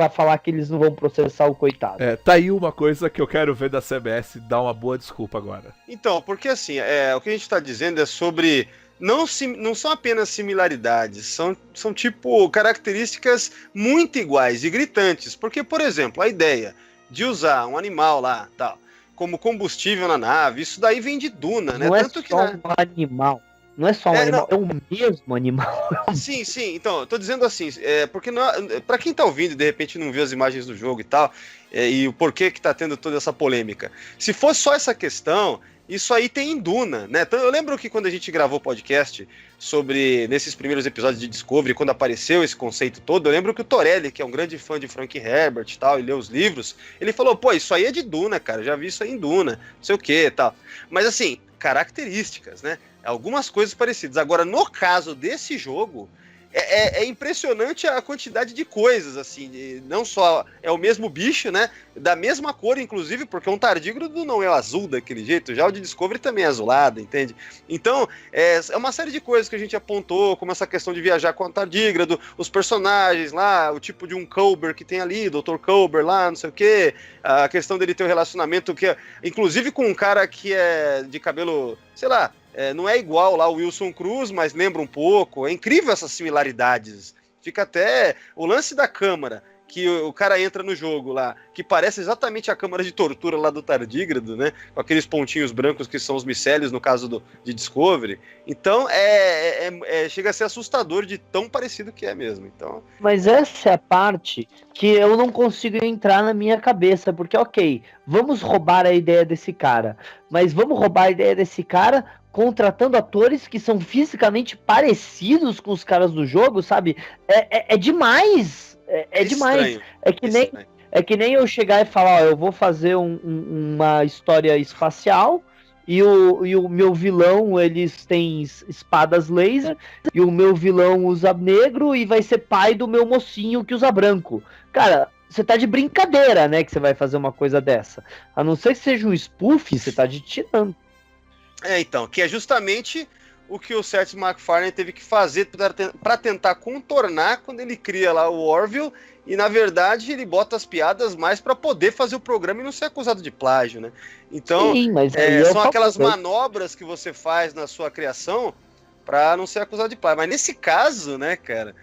falar que eles não vão processar o coitado. Tá aí uma coisa que eu quero ver da CBS dar uma boa desculpa agora. Então, porque assim, o que a gente tá dizendo é sobre... Não são apenas similaridades, são tipo características muito iguais e gritantes. Porque, por exemplo, a ideia de usar um animal lá, tal, como combustível na nave, isso daí vem de Duna, né? Não Tanto é que só um animal. Não é só um animal, não. É o mesmo animal. Sim, então, eu tô dizendo assim, porque pra quem tá ouvindo e de repente não viu as imagens do jogo e tal, e o porquê que tá tendo toda essa polêmica, se fosse só essa questão, isso aí tem em Duna, né? Então, eu lembro que quando a gente gravou o podcast nesses primeiros episódios de Discovery, quando apareceu esse conceito todo, eu lembro que o Torelli, que é um grande fã de Frank Herbert e tal, e leu os livros, ele falou, pô, isso aí é de Duna, cara, já vi isso aí em Duna, não sei o que e tal. Mas assim, características, né? Algumas coisas parecidas. Agora, no caso desse jogo, é impressionante a quantidade de coisas, assim, não só é o mesmo bicho, né, da mesma cor, inclusive, porque um tardígrado não é azul daquele jeito, já o de Discovery também é azulado, entende? Então, é uma série de coisas que a gente apontou, como essa questão de viajar com o tardígrado, os personagens lá, o tipo de um Culber que tem ali, Dr. Culber lá, não sei o quê, a questão dele ter um relacionamento que inclusive com um cara que é de cabelo, sei lá, não é igual lá o Wilson Cruz, mas lembra um pouco. É incrível essas similaridades. Fica até o lance da câmara, que o cara entra no jogo lá, que parece exatamente a câmara de tortura lá do tardígrado, né? Com aqueles pontinhos brancos que são os micélios no caso de Discovery. Então, chega a ser assustador de tão parecido que é mesmo. Então, mas essa é a parte que eu não consigo entrar na minha cabeça, porque, ok, vamos roubar a ideia desse cara, mas vamos roubar a ideia desse cara contratando atores que são fisicamente parecidos com os caras do jogo, sabe? É demais. É demais. É que nem eu chegar e falar, ó, eu vou fazer uma história espacial e o meu vilão, eles têm espadas laser e o meu vilão usa negro e vai ser pai do meu mocinho que usa branco. Cara, você tá de brincadeira, né, que você vai fazer uma coisa dessa. A não ser que seja um spoof, você tá de tirando. Então, que é justamente o que o Seth MacFarlane teve que fazer para tentar contornar quando ele cria lá o Orville, e na verdade ele bota as piadas mais para poder fazer o programa e não ser acusado de plágio, né? Então, sim, mas são aquelas manobras que você faz na sua criação para não ser acusado de plágio. Mas nesse caso, né, cara,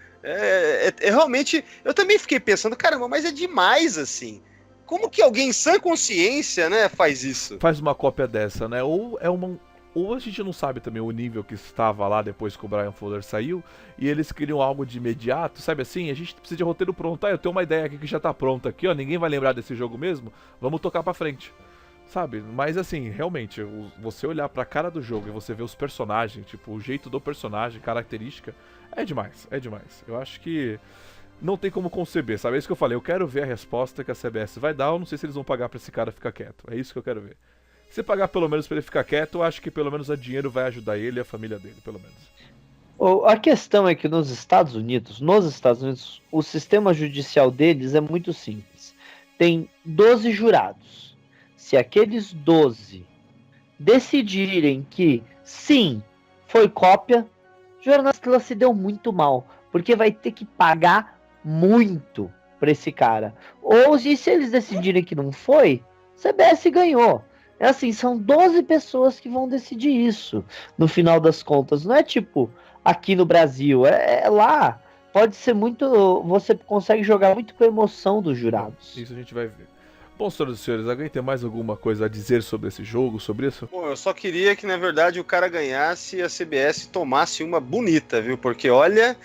realmente, eu também fiquei pensando, caramba, mas é demais assim. Como que alguém em sã consciência, né, faz isso? Faz uma cópia dessa, né? Ou a gente não sabe também o nível que estava lá depois que o Brian Fuller saiu, e eles queriam algo de imediato, sabe assim? A gente precisa de roteiro pronto. Eu tenho uma ideia aqui que já tá pronta aqui, ó, ninguém vai lembrar desse jogo mesmo, vamos tocar pra frente. Sabe? Mas assim, realmente, você olhar pra cara do jogo e você ver os personagens, tipo, o jeito do personagem, característica, é demais. Eu acho que não tem como conceber, sabe? É isso que eu falei, eu quero ver a resposta que a CBS vai dar, eu não sei se eles vão pagar pra esse cara ficar quieto. É isso que eu quero ver. Se pagar pelo menos pra ele ficar quieto, eu acho que pelo menos o dinheiro vai ajudar ele e a família dele, pelo menos. A questão é que nos Estados Unidos, o sistema judicial deles é muito simples. Tem 12 jurados. Se aqueles 12 decidirem que sim, foi cópia, o jornalista se deu muito mal, porque vai ter que pagar muito pra esse cara. Ou se eles decidirem que não foi, CBS ganhou. É assim, são 12 pessoas que vão decidir isso, no final das contas. Não é tipo aqui no Brasil, é lá. Pode ser muito... Você consegue jogar muito com a emoção dos jurados. Isso a gente vai ver. Bom, senhoras e senhores, alguém tem mais alguma coisa a dizer sobre esse jogo, sobre isso? Bom, eu só queria que, na verdade, o cara ganhasse e a CBS tomasse uma bonita, viu? Porque, olha,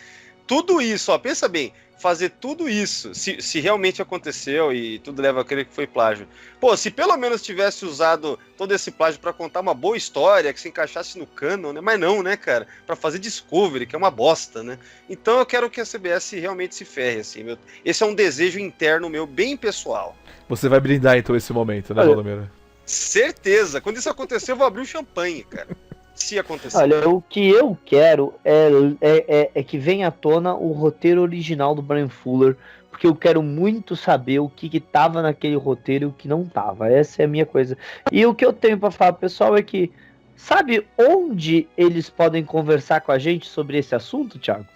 tudo isso, ó, pensa bem, fazer tudo isso, se realmente aconteceu e tudo leva a crer que foi plágio. Pô, se pelo menos tivesse usado todo esse plágio pra contar uma boa história, que se encaixasse no canon, né? Mas não, né, cara? Pra fazer Discovery, que é uma bosta, né? Então eu quero que a CBS realmente se ferre, assim. Esse é um desejo interno meu, bem pessoal. Você vai brindar então esse momento, né, Valdomiro? Certeza. Quando isso acontecer, eu vou abrir um champanhe, cara. Se acontecer. Olha, o que eu quero é que venha à tona o roteiro original do Brian Fuller, porque eu quero muito saber o que tava naquele roteiro e o que não tava. Essa é a minha coisa. E o que eu tenho pra falar, pessoal, é que sabe onde eles podem conversar com a gente sobre esse assunto, Thiago?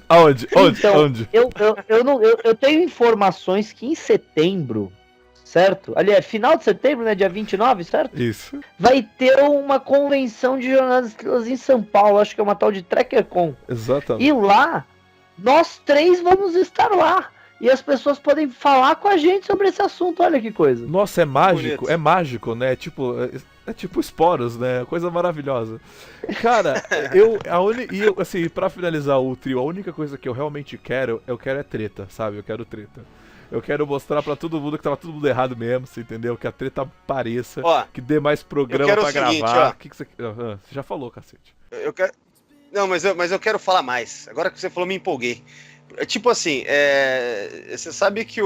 Aonde? Então, Onde? Eu tenho informações que em setembro, certo? Aliás, final de setembro, né? Dia 29, certo? Isso. Vai ter uma convenção de jornalistas em São Paulo, acho que é uma tal de TrekkerCon. Exatamente. E lá, nós três vamos estar lá. e as pessoas podem falar com a gente sobre esse assunto. Olha que coisa. Nossa, é mágico, né? É tipo esporos, né? Coisa maravilhosa. Cara, assim, pra finalizar o trio, a única coisa que eu realmente quero é treta, sabe? Eu quero treta. Eu quero mostrar pra todo mundo que tava tudo mundo errado mesmo, você entendeu? Que a treta apareça, que dê mais programa pra gravar. Que você... Você já falou, cacete. Eu quero... Não, mas eu quero falar mais. Agora que você falou, me empolguei. Tipo assim, você sabe que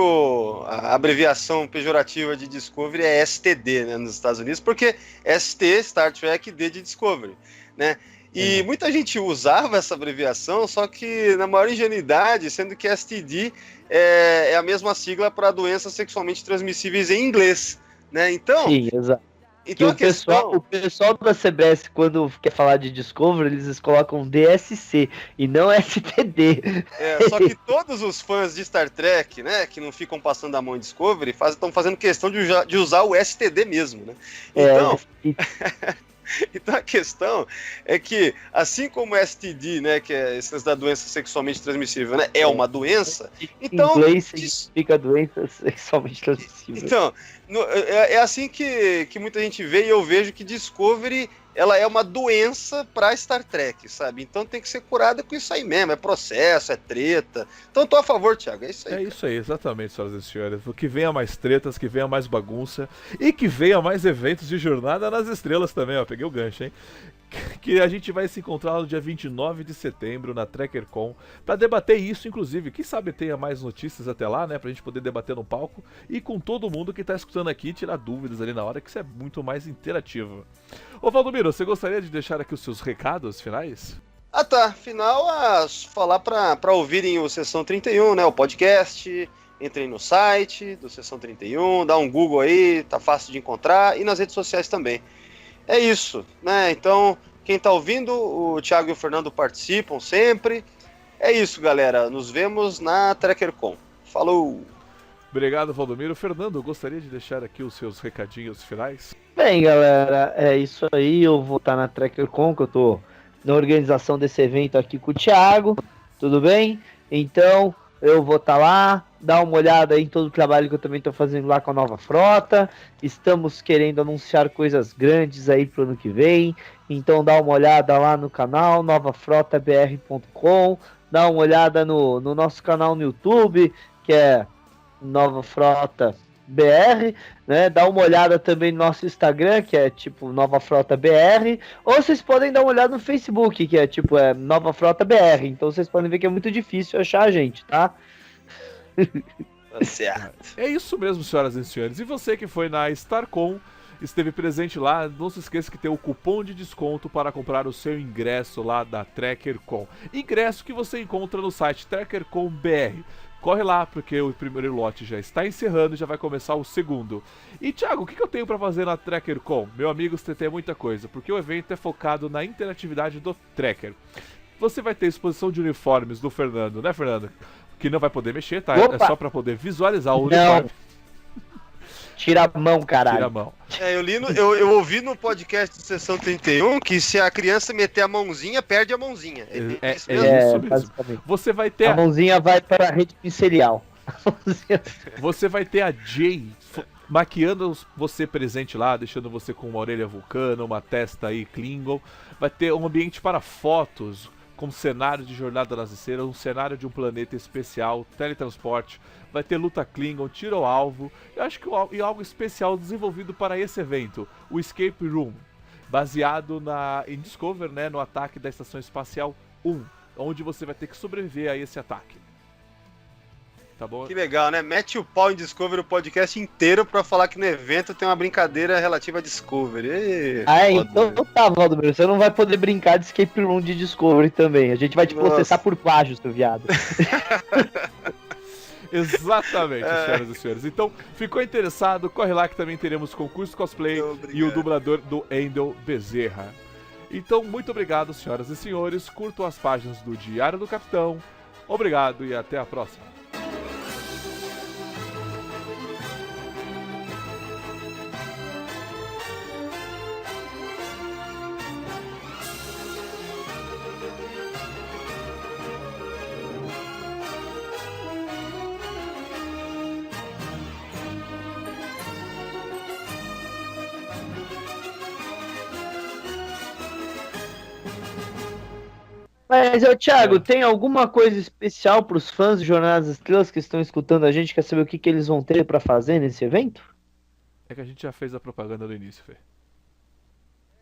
a abreviação pejorativa de Discovery é STD, né, nos Estados Unidos, porque ST, Star Trek, D de Discovery, né? E muita gente usava essa abreviação, só que na maior ingenuidade, sendo que STD é a mesma sigla para doenças sexualmente transmissíveis em inglês, né? Então, sim, exato. Então o pessoal da CBS, quando quer falar de Discovery, eles colocam DSC e não STD. Só que todos os fãs de Star Trek, né, que não ficam passando a mão em Discovery, estão fazendo questão de usar o STD mesmo, né? Então... Então a questão é que, assim como o STD, né, que é essa da doença sexualmente transmissível, né, é uma doença, então... Em inglês significa doença sexualmente transmissível. Então, é assim que muita gente vê, e eu vejo que Discovery, ela é uma doença pra Star Trek, sabe? Então tem que ser curada com isso aí mesmo, é processo, é treta. Então tô a favor, Thiago, é isso aí. É isso aí, exatamente, senhoras e senhores. Que venha mais tretas, que venha mais bagunça e que venha mais eventos de Jornada nas Estrelas também, ó. Peguei o gancho, hein? Que a gente vai se encontrar no dia 29 de setembro na TrekkerCon para debater isso, inclusive. Quem sabe tenha mais notícias até lá, né? Pra gente poder debater no palco e com todo mundo que tá escutando aqui tirar dúvidas ali na hora, que isso é muito mais interativo. Ô Valdomiro, você gostaria de deixar aqui os seus recados finais? Ah tá, final falar pra ouvirem o Sessão 31, né? O podcast. Entrem no site do Sessão 31, dá um Google aí, tá fácil de encontrar, e nas redes sociais também. É isso, né? Então, quem tá ouvindo, o Thiago e o Fernando participam sempre. É isso, galera. Nos vemos na TrekkerCon. Falou! Obrigado, Valdomiro. Fernando, gostaria de deixar aqui os seus recadinhos finais? Bem, galera, é isso aí. Eu vou estar na TrekkerCon, que eu tô na organização desse evento aqui com o Thiago. Tudo bem? Então, eu vou estar lá, dar uma olhada em todo o trabalho que eu também estou fazendo lá com a nova frota. Estamos querendo anunciar coisas grandes aí pro ano que vem. Então dá uma olhada lá no canal, novafrotabr.com. Dá uma olhada no nosso canal no YouTube, que é Nova Frota BR, né? Dá uma olhada também no nosso Instagram, que é tipo Nova Frota BR, ou vocês podem dar uma olhada no Facebook, que é tipo Nova Frota BR. Então vocês podem ver que é muito difícil achar a gente, tá? Certo. É isso mesmo, senhoras e senhores. E você que foi na StarCon, esteve presente lá, não se esqueça que tem o cupom de desconto para comprar o seu ingresso lá da TrekkerCon. Ingresso que você encontra no site TrekkerCon BR. Corre lá, porque o primeiro lote já está encerrando e já vai começar o segundo. E, Thiago, o que eu tenho para fazer na TrekkerCon? Meu amigo, você tem muita coisa, porque o evento é focado na interatividade do Trekker. Você vai ter exposição de uniformes do Fernando, né, Fernando? Que não vai poder mexer, tá? Opa! É só para poder visualizar o uniforme. Tira a mão, caralho. Tira a mão. Eu ouvi no podcast de Sessão 31 que se a criança meter a mãozinha, perde a mãozinha. É isso mesmo? isso mesmo. Basicamente. Você vai ter A mãozinha vai para a rede pincelial. Você vai ter a Jay maquiando você presente lá, deixando você com uma orelha vulcana, uma testa aí Klingon. Vai ter um ambiente para fotos, com cenário de Jornada nas Estrelas, um cenário de um planeta especial, teletransporte. Vai ter luta Klingon, tiro ao alvo. Eu acho que algo especial desenvolvido para esse evento, o Escape Room, baseado em Discover, né, no ataque da Estação Espacial 1, onde você vai ter que sobreviver a esse ataque. Tá bom? Que legal, né? Mete o pau em Discovery o podcast inteiro pra falar que no evento tem uma brincadeira relativa a Discovery. Então tá, Valdomiro, você não vai poder brincar de Escape Room de Discovery também. A gente vai te processar por plágio, seu viado. Exatamente, senhoras e senhores. Então, ficou interessado? Corre lá que também teremos concurso cosplay e o dublador do Endel Bezerra. Então, muito obrigado, senhoras e senhores. Curtam as páginas do Diário do Capitão. Obrigado e até a próxima. Mas, Thiago, tem alguma coisa especial para os fãs de Jornada das Estrelas que estão escutando a gente? Quer saber o que eles vão ter para fazer nesse evento? É que a gente já fez a propaganda no início, Fê.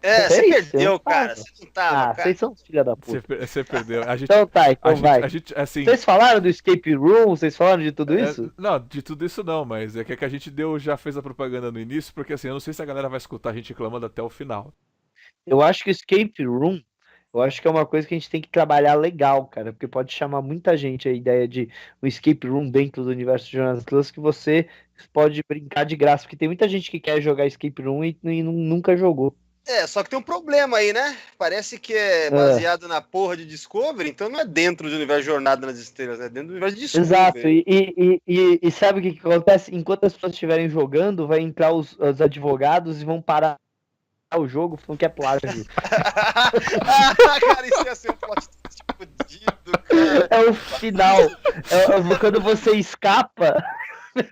Você perdeu, cara. Você não tava, cara. Vocês são os filha da puta. Você perdeu. Então tá, então vai. Assim, vocês falaram do escape room? Vocês falaram de tudo isso? Não, de tudo isso não, mas é que a gente já fez a propaganda no início, porque assim, eu não sei se a galera vai escutar a gente reclamando até o final. Eu acho que o escape room, eu acho que é uma coisa que a gente tem que trabalhar legal, cara, porque pode chamar muita gente a ideia de um escape room dentro do universo de Jornada das Estrelas que você pode brincar de graça, porque tem muita gente que quer jogar escape room e nunca jogou. Só que tem um problema aí, né? Parece que é baseado na porra de Discovery, então não é dentro do universo Jornada nas Estrelas, é dentro do universo de Discovery. Exato, e sabe o que acontece? Enquanto as pessoas estiverem jogando, vai entrar os advogados e vão parar o jogo falando que é plágio. Cara, isso ia ser um plot twist fudido, cara. É o final. Quando você escapa,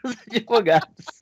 os advogados.